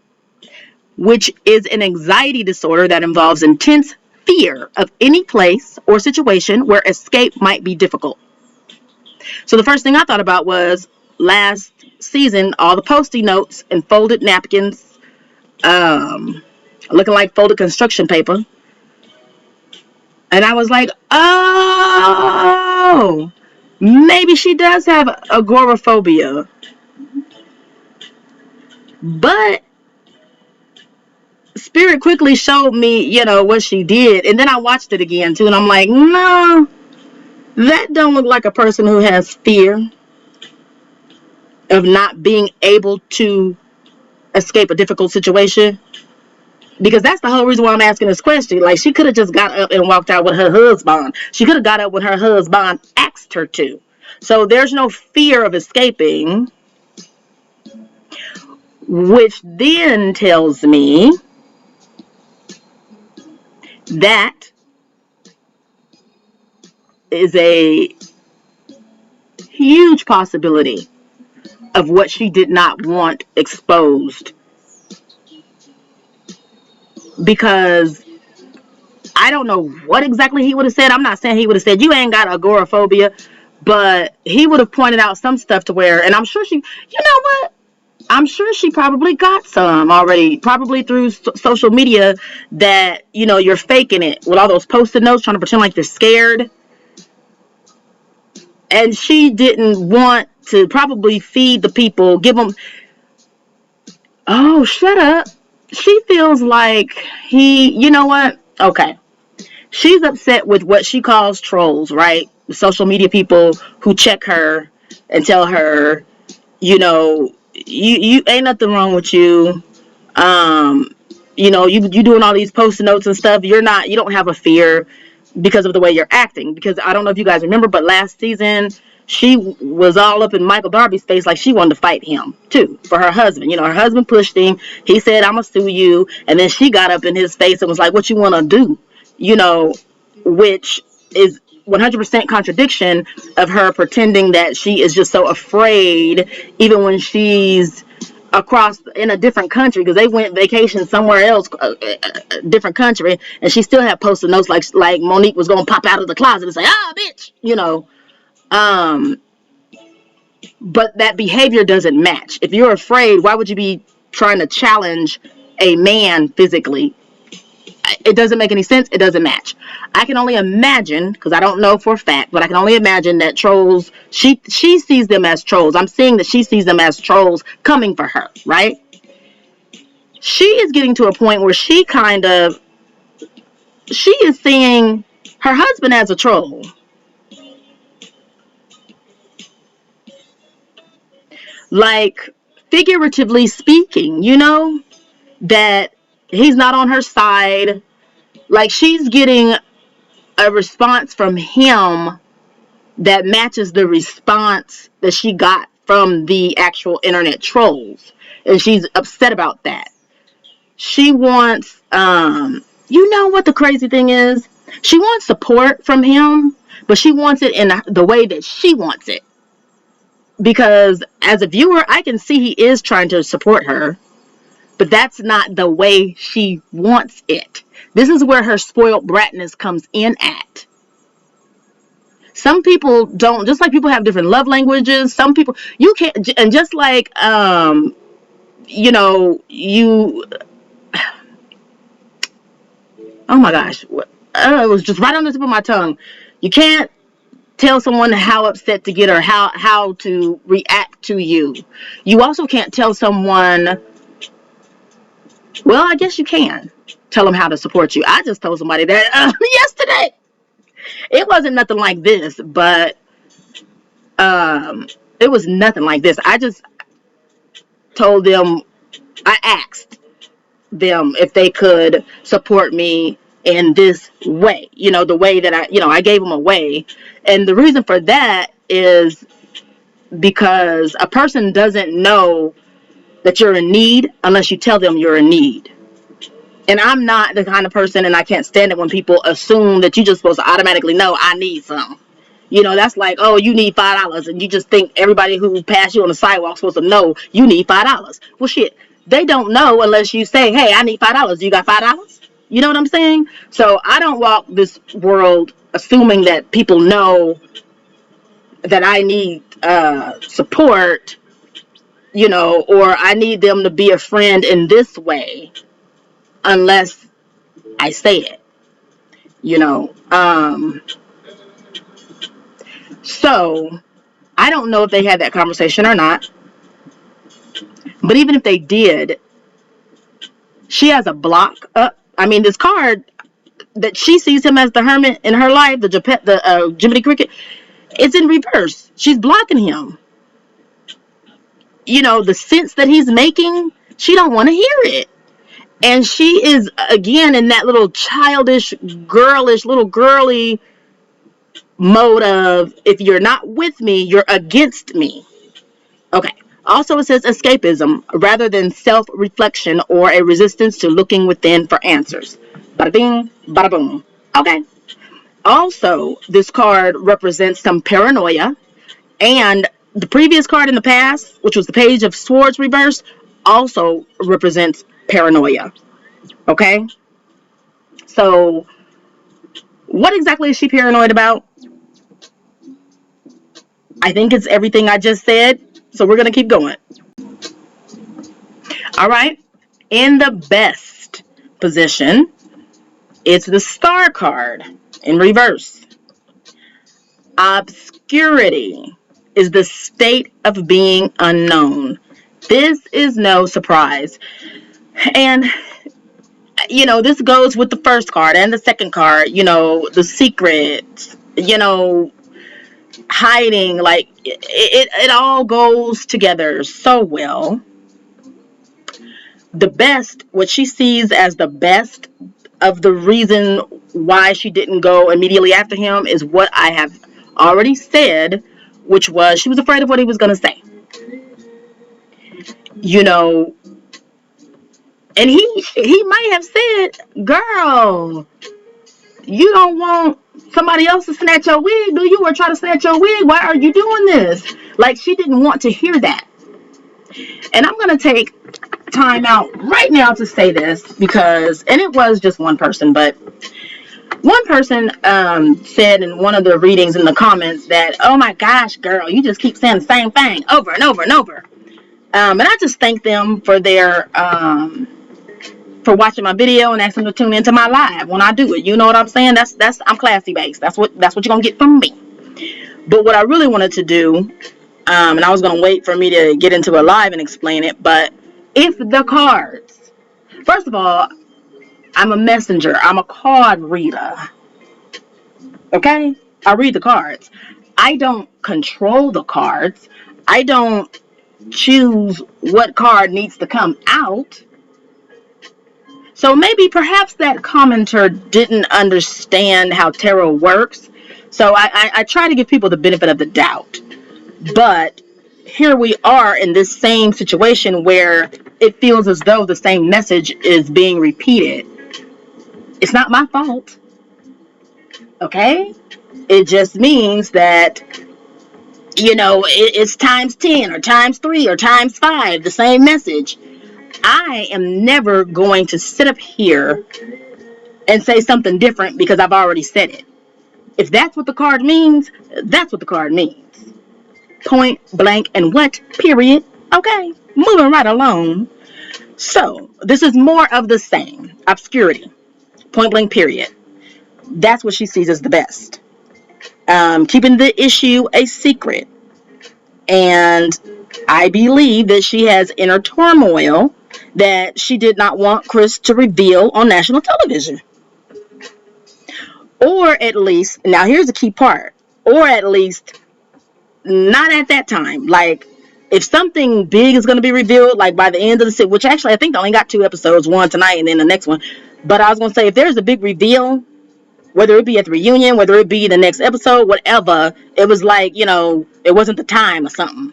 which is an anxiety disorder that involves intense fear of any place or situation where escape might be difficult. So the first thing I thought about was last season, all the Post-it notes and folded napkins, looking like folded construction paper. And I was like, oh, maybe she does have agoraphobia. But Spirit quickly showed me, you know, what she did. And then I watched it again, too. And I'm like, no, that don't look like a person who has fear of not being able to escape a difficult situation. Because that's the whole reason why I'm asking this question. Like, she could have just got up and walked out with her husband. She could have got up when her husband asked her to. So there's no fear of escaping, which then tells me that is a huge possibility of what she did not want exposed. Because I don't know what exactly he would have said. I'm not saying he would have said, you ain't got agoraphobia, but he would have pointed out some stuff to where, and I'm sure she, you know what? I'm sure she probably got some already, probably through social media, that, you know, you're faking it with all those Post-it notes, trying to pretend like they're scared. And she didn't want to probably feed the people, give them, oh, shut up. She feels like you know what? Okay. She's upset with what she calls trolls, right? The social media people who check her and tell her, you know, you ain't nothing wrong with you. You know, you doing all these Post-it notes and stuff. You don't have a fear because of the way you're acting. Because I don't know if you guys remember, but last season she was all up in Michael Darby's face like she wanted to fight him too for her husband. You know, her husband pushed him. He said, "I'm gonna sue you," and then she got up in his face and was like, "What you want to do?" You know, which is 100% contradiction of her pretending that she is just so afraid, even when she's across in a different country, because they went vacation somewhere else, different country, and she still had Post-it notes like Monique was gonna pop out of the closet and say, "Ah, bitch," you know. But that behavior doesn't match. If you're afraid, why would you be trying to challenge a man physically? It doesn't make any sense. It doesn't match. I can only imagine, because I don't know for a fact, but I can only imagine that trolls, she sees them as trolls. I'm seeing that she sees them as trolls coming for her, right? She is getting to a point where she is seeing her husband as a troll. Like, figuratively speaking, you know, that he's not on her side. Like, she's getting a response from him that matches the response that she got from the actual internet trolls. And she's upset about that. She wants, you know what the crazy thing is? She wants support from him, but she wants it in the way that she wants it. Because as a viewer, I can see he is trying to support her, but that's not the way she wants it. This is where her spoiled bratness comes in at. Some people don't, just like people have different love languages, some people, you can't, and just like, you know, oh my gosh, it was just right on the tip of my tongue. You can't tell someone how upset to get or how to react to you. You also can't tell someone, well, I guess you can tell them how to support you. I just told somebody that yesterday. It wasn't nothing like this, but it was nothing like this. I just told them, I asked them if they could support me in this way, the way that I gave them a way. And the reason for that is because a person doesn't know that you're in need unless you tell them you're in need. And I'm not the kind of person, and I can't stand it when people assume that you're just supposed to automatically know I need something. That's like, oh, you need $5, and you just think everybody who passed you on the sidewalk is supposed to know you need $5. Well, shit, they don't know unless you say, hey, I need $5. You got $5? You know what I'm saying? So I don't walk this world assuming that people know that I need support, or I need them to be a friend in this way unless I say it, So I don't know if they had that conversation or not, but even if they did, she has a block up. I mean, this card that she sees him as the hermit in her life, the Jiminy Cricket, it's in reverse. She's blocking him. The sense that he's making, she don't want to hear it. And she is, again, in that little childish, girlish, little girly mode of, if you're not with me, you're against me. Okay. Also, it says escapism rather than self-reflection or a resistance to looking within for answers. Bada bing, bada boom. Okay. Also, this card represents some paranoia, and the previous card in the past, which was the Page of Swords reversed, also represents paranoia. Okay? So, what exactly is she paranoid about? I think it's everything I just said, so we're going to keep going. All right? In the best position, it's the Star card in reverse. Obscurity is the state of being unknown. This is no surprise. And, this goes with the first card and the second card, the secrets, hiding, like, it all goes together so well. The best, what she sees as the best of the reason why she didn't go immediately after him is what I have already said, which was she was afraid of what he was going to say. And he might have said, girl, you don't want somebody else to snatch your wig, do you? Or try to snatch your wig? Why are you doing this? Like, she didn't want to hear that. And I'm going to take time out right now to say this because, and it was just one person, but one person said in one of the readings in the comments that, oh my gosh, girl, you just keep saying the same thing over and over and over. And I just thank them for their for watching my video and asking them to tune into my live when I do it. You know what I'm saying? That's I'm classy based. That's what you're gonna get from me. But what I really wanted to do, and I was gonna wait for me to get into a live and explain it, but if the cards, first of all, I'm a messenger. I'm a card reader. Okay? I read the cards. I don't control the cards. I don't choose what card needs to come out. So maybe perhaps that commenter didn't understand how tarot works. So I try to give people the benefit of the doubt. But here we are in this same situation where it feels as though the same message is being repeated. It's not my fault. Okay? It just means that, it's times 10 or times 3 or times 5, the same message. I am never going to sit up here and say something different because I've already said it. If that's what the card means, that's what the card means. Point blank and what? Period. Okay, moving right along. So, this is more of the same. Obscurity. Point blank, period. That's what she sees as the best. keeping the issue a secret. And I believe that she has inner turmoil that she did not want Chris to reveal on national television. Or at least, now here's the key part, or at least not at that time. Like, if something big is going to be revealed, like by the end of the series, which actually I think they only got 2 episodes, one tonight and then the next one. But I was going to say, if there's a big reveal, whether it be at the reunion, whether it be the next episode, whatever, it was like, it wasn't the time or something.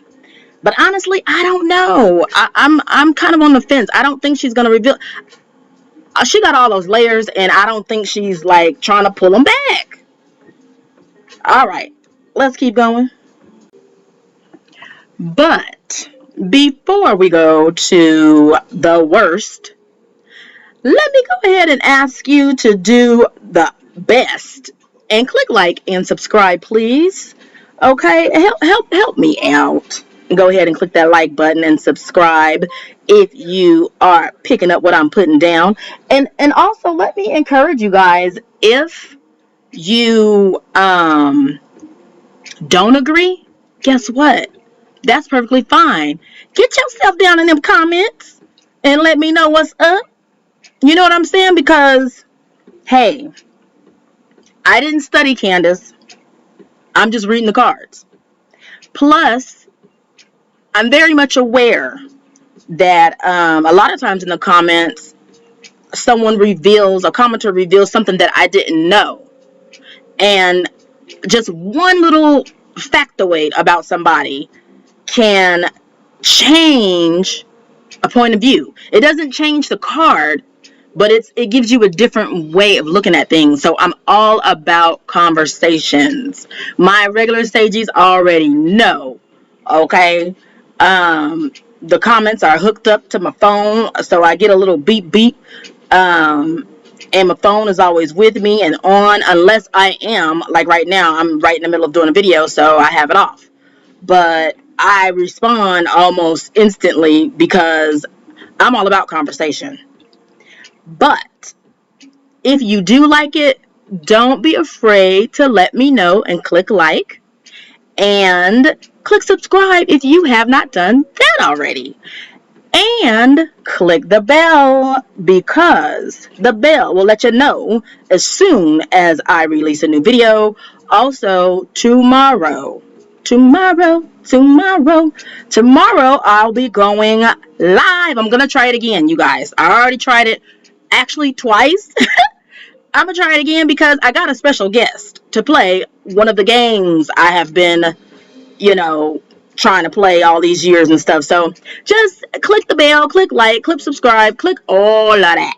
But honestly, I don't know. I'm kind of on the fence. I don't think she's going to reveal. She got all those layers, and I don't think she's like trying to pull them back. All right, let's keep going. But before we go to the worst, let me go ahead and ask you to do the best and click like and subscribe, please. Okay, help me out. Go ahead and click that like button and subscribe if you are picking up what I'm putting down. And also let me encourage you guys, if you don't agree, guess what? That's perfectly fine. Get yourself down in them comments and let me know what's up. You know what I'm saying? Because, hey, I didn't study Candiace. I'm just reading the cards. Plus, I'm very much aware that a lot of times in the comments, a commenter reveals something that I didn't know. And just one little factoid about somebody can change a point of view. It doesn't change the card, but it gives you a different way of looking at things. So I'm all about conversations. My regular stagies already know. Okay. The comments are hooked up to my phone, so I get a little beep beep. And my phone is always with me and on, unless I am, like right now, I'm right in the middle of doing a video, so I have it off. But I respond almost instantly because I'm all about conversation. But if you do like it, don't be afraid to let me know and click like and click subscribe if you have not done that already. And click the bell, because the bell will let you know as soon as I release a new video. Also, tomorrow I'll be going live. I'm gonna try it again, you guys. I already tried it actually twice. I'm gonna try it again because I got a special guest to play one of the games I have been, trying to play all these years and stuff. So just click the bell, click like, click subscribe, click all of that.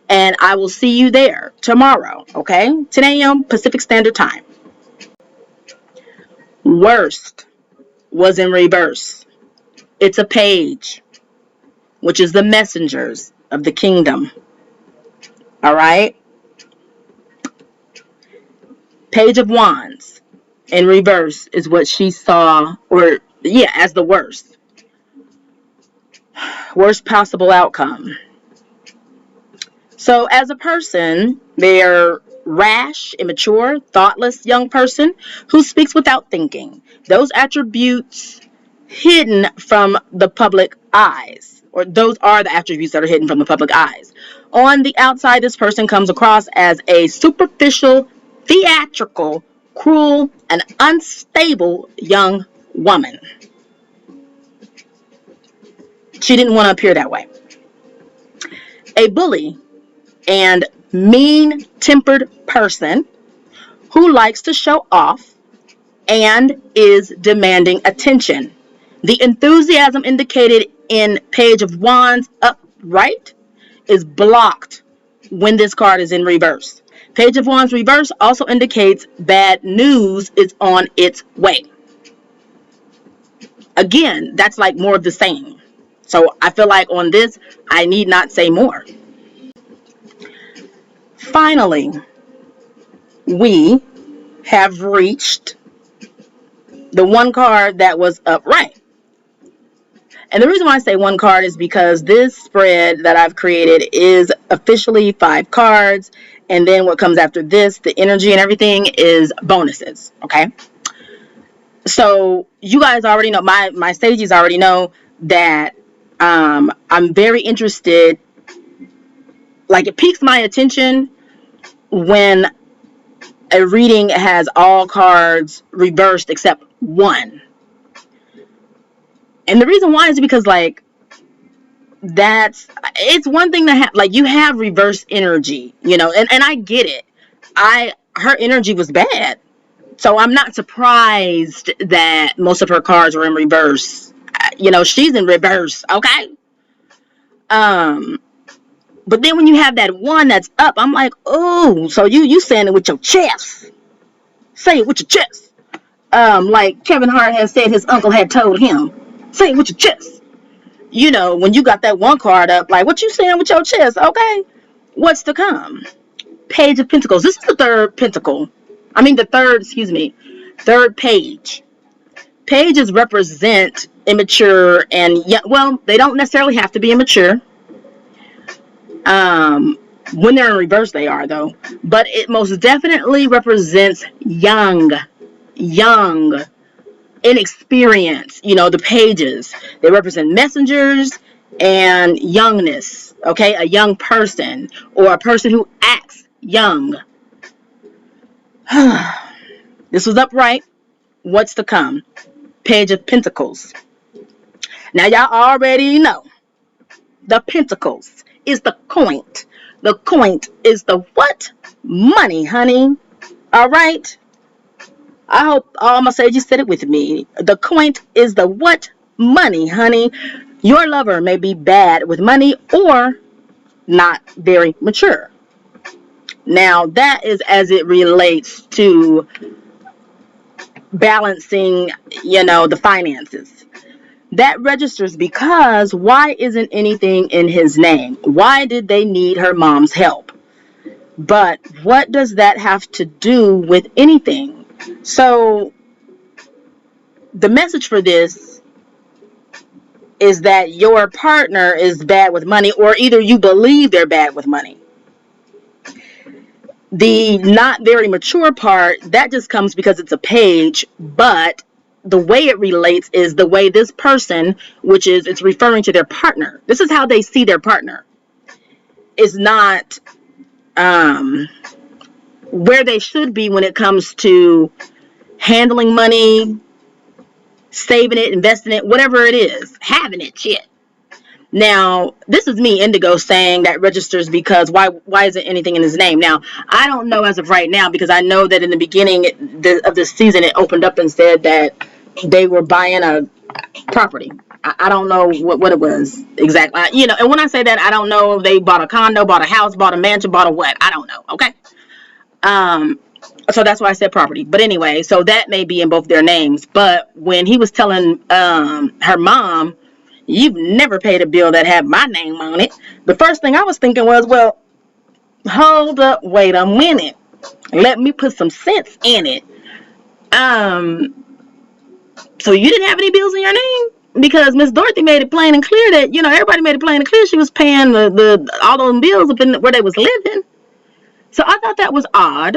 And I will see you there tomorrow, okay? 10 a.m. Pacific Standard Time. Worst was in reverse. It's a page, which is the messengers of the kingdom. All right? Page of Wands in reverse is what she saw, as the worst. Worst possible outcome. So as a person, they're rash, immature, thoughtless young person who speaks without thinking. Those attributes hidden from the public eyes, or those are the attributes that are hidden from the public eyes. On the outside, this person comes across as a superficial, theatrical, cruel, and unstable young woman. She didn't want to appear that way. A bully and mean-tempered person who likes to show off and is demanding attention. The enthusiasm indicated in Page of Wands upright is blocked when this card is in reverse. Page of Wands reverse also indicates bad news is on its way. Again, that's like more of the same. So I feel like on this, I need not say more. Finally, we have reached the one card that was upright. And the reason why I say one card is because this spread that I've created is officially 5 cards. And then what comes after this, the energy and everything, is bonuses. Okay. So you guys already know, my sages already know that I'm very interested. Like, it piques my attention when a reading has all cards reversed except one. And the reason why is because, like, it's one thing to have, like, you have reverse energy, you know, and I get it. Her energy was bad. So I'm not surprised that most of her cards were in reverse. You know, she's in reverse, okay? But then when you have that one that's up, I'm like, oh, so you saying it with your chest. Say it with your chest. Like Kevin Hart has said his uncle had told him. Say it with your chest. You know, when you got that one card up, like, what you saying with your chest? Okay. What's to come? Page of Pentacles. This is the third pentacle. I mean, third page. Pages represent immature and, well, they don't necessarily have to be immature. When they're in reverse, they are, though. But it most definitely represents young, inexperience. You know, the pages, they represent messengers and youngness. Okay, a young person, or a person who acts young. This was upright. What's to come? Page of Pentacles. Now, y'all already know the Pentacles is the coin. The coin is the what? Money, honey. All right. I hope all my sages said it with me. The coin is the what? Money, honey. Your lover may be bad with money or not very mature. Now, that is as it relates to balancing, you know, the finances. That registers because why isn't anything in his name? Why did they need her mom's help? But what does that have to do with anything? So the message for this is that your partner is bad with money, or either you believe they're bad with money. The not very mature part, that just comes because it's a page, but the way it relates is the way this person, which is, it's referring to their partner. This is how they see their partner. Is not where they should be when it comes to handling money, saving it, investing it, whatever it is, having it, shit. Now, this is me, Indigo, saying that registers because why isn't anything in his name? Now, I don't know as of right now, because I know that in the beginning of this season, it opened up and said that they were buying a property. I don't know what it was exactly. You know, and when I say that, I don't know if they bought a condo, bought a house, bought a mansion, bought a what. I don't know, okay? So that's why I said property. But anyway, so that may be in both their names. But when he was telling her mom, you've never paid a bill that had my name on it, the first thing I was thinking was, well, hold up, wait a minute. Let me put some sense in it. So you didn't have any bills in your name? Because Miss Dorothy made it plain and clear that, you know, everybody made it plain and clear she was paying all those bills up in where they was living. So I thought that was odd.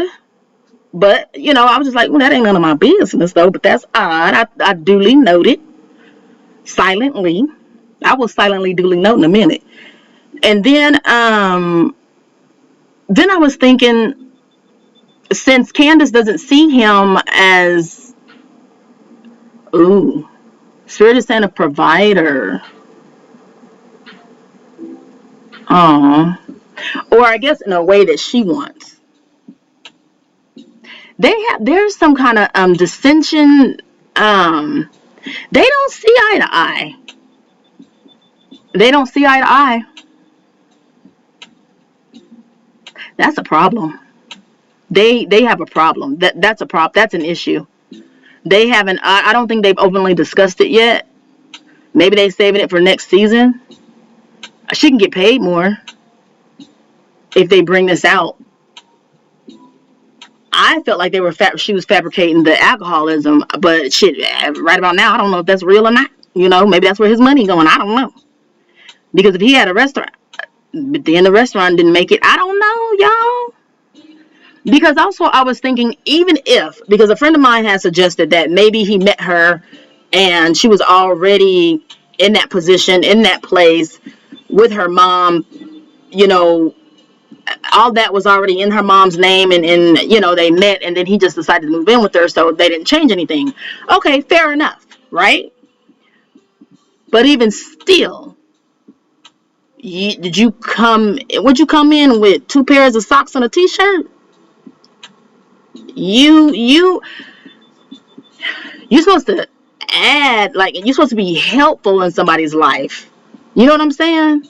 But, you know, I was just like, well, that ain't none of my business, though. But that's odd. I duly noted. Silently. I will silently duly note in a minute. And then I was thinking, since Candiace doesn't see him as, Spirit is saying a provider. Or I guess in a way that she wants. There's some kind of dissension. They don't see eye to eye. They don't see eye to eye. That's a problem. They have a problem. That's a problem. That's an issue. They haven't. I don't think they've openly discussed it yet. Maybe they're saving it for next season. She can get paid more if they bring this out. I felt like she was fabricating the alcoholism, but shit, right about now, I don't know if that's real or not. You know, maybe that's where his money going. I don't know. Because if he had a restaurant, but then the restaurant didn't make it, I don't know, y'all. Because also I was thinking, even if, because a friend of mine has suggested that maybe he met her and she was already in that position, in that place with her mom, you know, all that was already in her mom's name, and you know, they met and then he just decided to move in with her, so they didn't change anything. Okay, fair enough, right? But even still, would you come in with 2 pairs of socks and a t-shirt? You're supposed to add, like, you're supposed to be helpful in somebody's life. You know what I'm saying?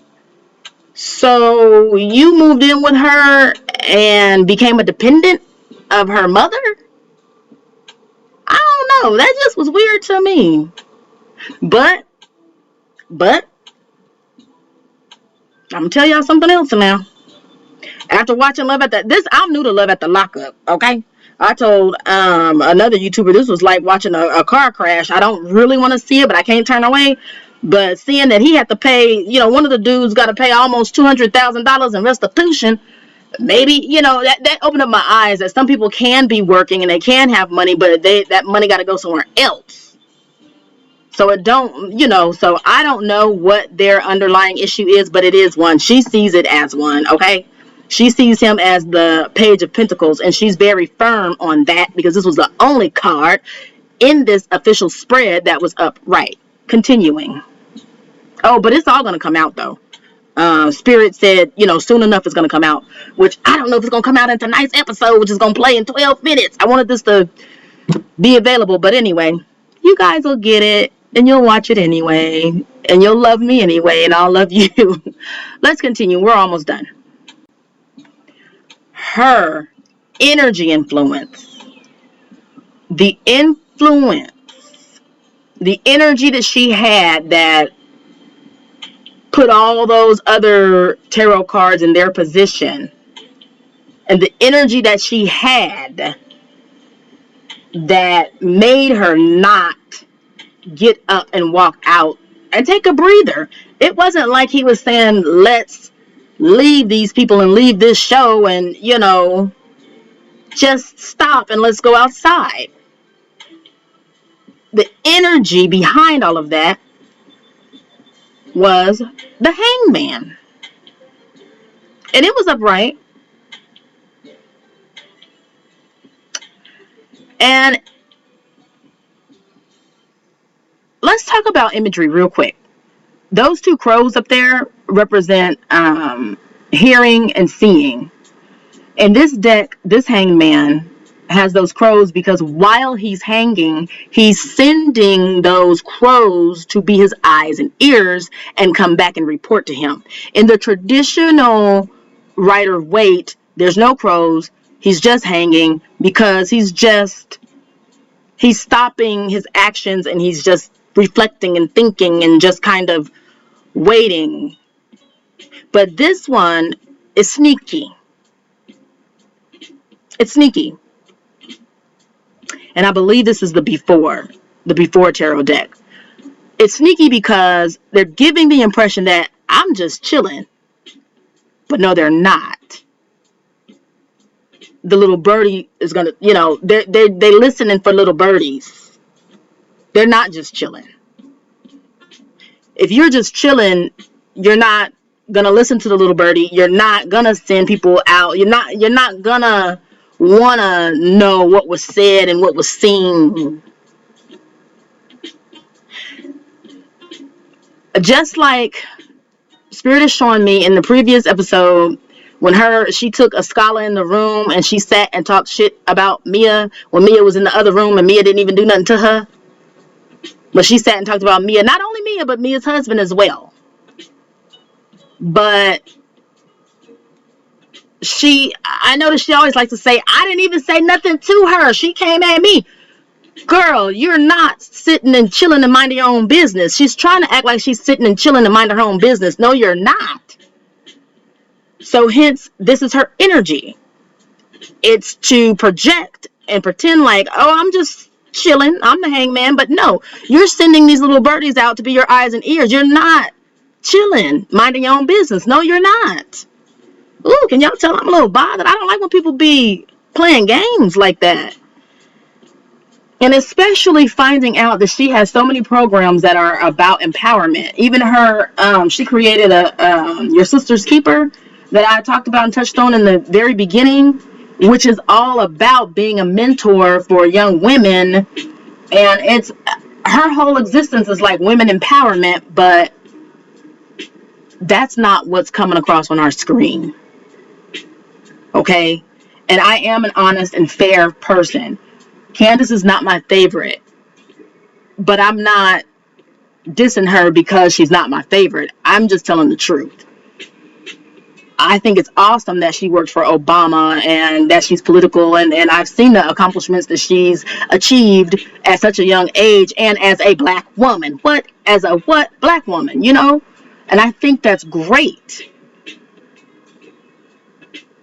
So you moved in with her and became a dependent of her mother? I don't know. That just was weird to me. But I'm gonna tell y'all something else now. After watching I'm new to Love at the Lockup, okay? I told another YouTuber this was like watching a car crash. I don't really want to see it, but I can't turn away. But seeing that he had to pay, you know, one of the dudes got to pay almost $200,000 in restitution, maybe, you know, that opened up my eyes that some people can be working and they can have money, but that money got to go somewhere else. So it don't, you know, so I don't know what their underlying issue is, but it is one. She sees it as one, okay? She sees him as the Page of Pentacles, and she's very firm on that because this was the only card in this official spread that was upright. Continuing. Oh, but it's all going to come out, though. Spirit said, you know, soon enough it's going to come out, which I don't know if it's going to come out in tonight's episode, which is going to play in 12 minutes. I wanted this to be available, but anyway, you guys will get it, and you'll watch it anyway, and you'll love me anyway, and I'll love you. Let's continue. We're almost done. Her energy influence, the energy that she had that put all those other tarot cards in their position, and the energy that she had that made her not get up and walk out and take a breather. It wasn't like he was saying, let's leave these people and leave this show and, you know, just stop and let's go outside. The energy behind all of that was the Hangman. And it was upright. And let's talk about imagery real quick. Those 2 crows up there represent hearing and seeing. And this deck, this Hangman, has those crows because while he's hanging, he's sending those crows to be his eyes and ears and come back and report to him. In the traditional Rider-Waite, there's no crows. He's just hanging because he's stopping his actions and he's just reflecting and thinking and just kind of waiting. But this one is sneaky. It's sneaky. And I believe this is the before tarot deck. It's sneaky because they're giving the impression that I'm just chilling. But no, they're not. The little birdie is going to, you know, they're listening for little birdies. They're not just chilling. If you're just chilling, you're not going to listen to the little birdie. You're not going to send people out. You're not going to want to know what was said and what was seen. Just like Spirit is showing me in the previous episode when she took a scholar in the room and she sat and talked shit about Mia when Mia was in the other room and Mia didn't even do nothing to her. But she sat and talked about Mia, not only Mia, but Mia's husband as well. But I noticed she always likes to say, I didn't even say nothing to her. She came at me. Girl, you're not sitting and chilling and minding your own business. She's trying to act like she's sitting and chilling and minding her own business. No, you're not. So hence, this is her energy. It's to project and pretend like, oh, I'm just chilling. I'm the Hangman. But no, you're sending these little birdies out to be your eyes and ears. You're not chilling, minding your own business. No, you're not. Ooh, can y'all tell I'm a little bothered? I don't like when people be playing games like that. And especially finding out that she has so many programs that are about empowerment. Even her, she created a Your Sister's Keeper that I talked about and touched on in the very beginning, which is all about being a mentor for young women. And it's her whole existence is like women empowerment, but that's not what's coming across on our screen. Okay? And I am an honest and fair person. Candiace is not my favorite, but I'm not dissing her because she's not my favorite. I'm just telling the truth. I think it's awesome that she worked for Obama and that she's political, and I've seen the accomplishments that she's achieved at such a young age, and as a black woman. As a black woman, you know? And I think that's great.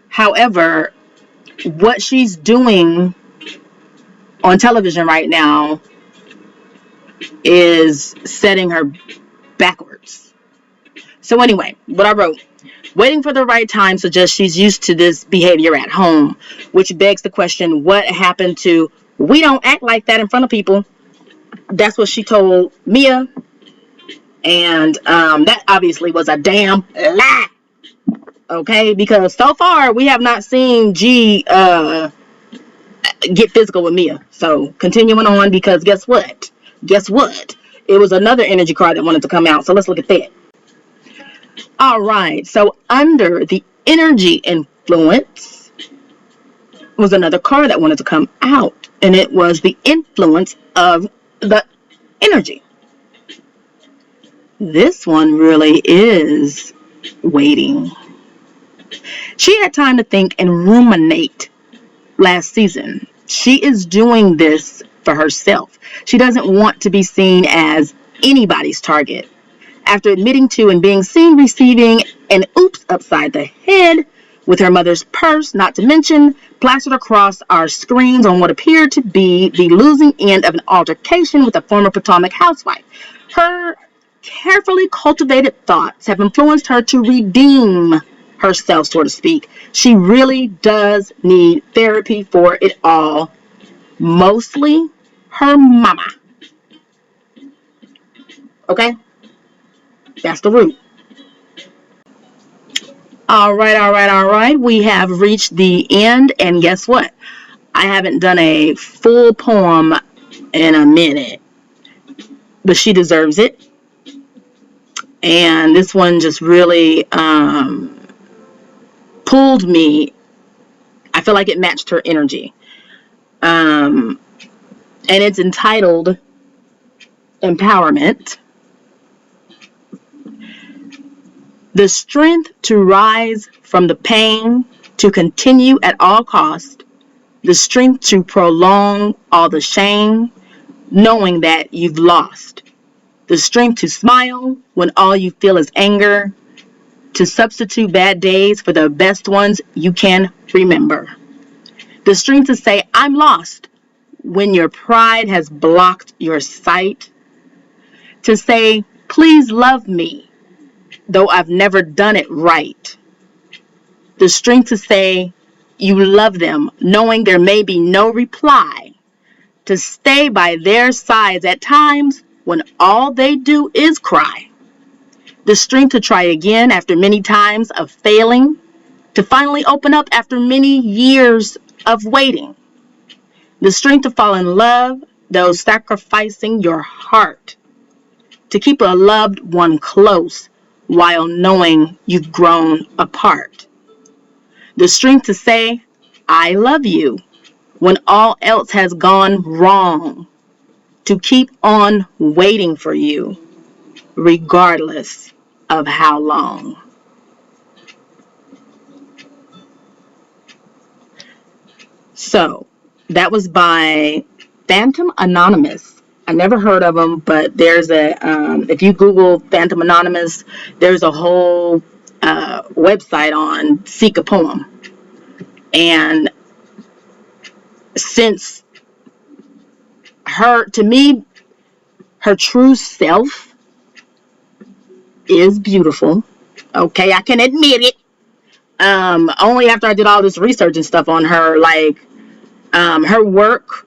However, what she's doing on television right now is setting her backwards. So anyway, what I wrote: waiting for the right time suggests she's used to this behavior at home, which begs the question, what happened to "we don't act like that in front of people"? That's what she told Mia, and that obviously was a damn lie. Okay, because so far we have not seen G get physical with Mia. So continuing on, because guess what? It was another energy card that wanted to come out. So let's look at that. All right. So under the energy influence was another card that wanted to come out. And it was the influence of the energy. This one really is waiting. She had time to think and ruminate last season. She is doing this for herself. She doesn't want to be seen as anybody's target. After admitting to and being seen receiving an oops upside the head with her mother's purse, not to mention plastered across our screens on what appeared to be the losing end of an altercation with a former Potomac housewife, her carefully cultivated thoughts have influenced her to redeem herself, so to speak. She really does need therapy for it all. Mostly her mama. Okay? That's the root. All right. We have reached the end, and guess what? I haven't done a full poem in a minute, but she deserves it. And this one just really pulled me. I feel like it matched her energy. And it's entitled Empowerment. The strength to rise from the pain, to continue at all cost, the strength to prolong all the shame, knowing that you've lost, the strength to smile when all you feel is anger, to substitute bad days for the best ones you can remember, the strength to say, I'm lost, when your pride has blocked your sight, to say, please love me, though I've never done it right. The strength to say you love them, knowing there may be no reply. To stay by their sides at times when all they do is cry. The strength to try again after many times of failing. To finally open up after many years of waiting. The strength to fall in love, though sacrificing your heart. To keep a loved one close while knowing you've grown apart. The strength to say, I love you, when all else has gone wrong. To keep on waiting for you, regardless of how long. So, that was by Phantom Anonymous. I never heard of them, but there's if you Google Phantom Anonymous, there's a whole website on Seek a Poem. And since to me, her true self is beautiful. Okay, I can admit it. Only after I did all this research and stuff on her, like, her work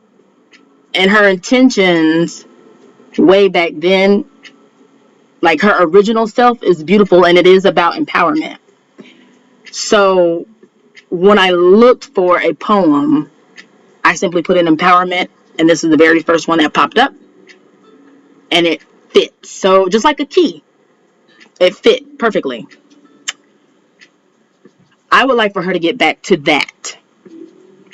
and her intentions way back then, like her original self is beautiful, and it is about empowerment. So when I looked for a poem, I simply put in empowerment, and this is the very first one that popped up, and it fits. So just like a key, it fit perfectly. I would like for her to get back to that.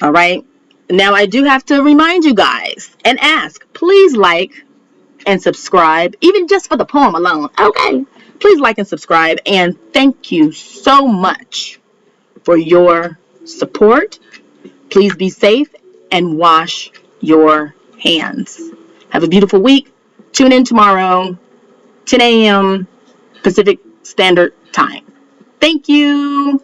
All right. Now I do have to remind you guys and ask, please like and subscribe, even just for the poem alone. Okay. Please like and subscribe, and thank you so much for your support. Please be safe and wash your hands. Have a beautiful week. Tune in tomorrow, 10 a.m. Pacific Standard Time. Thank you.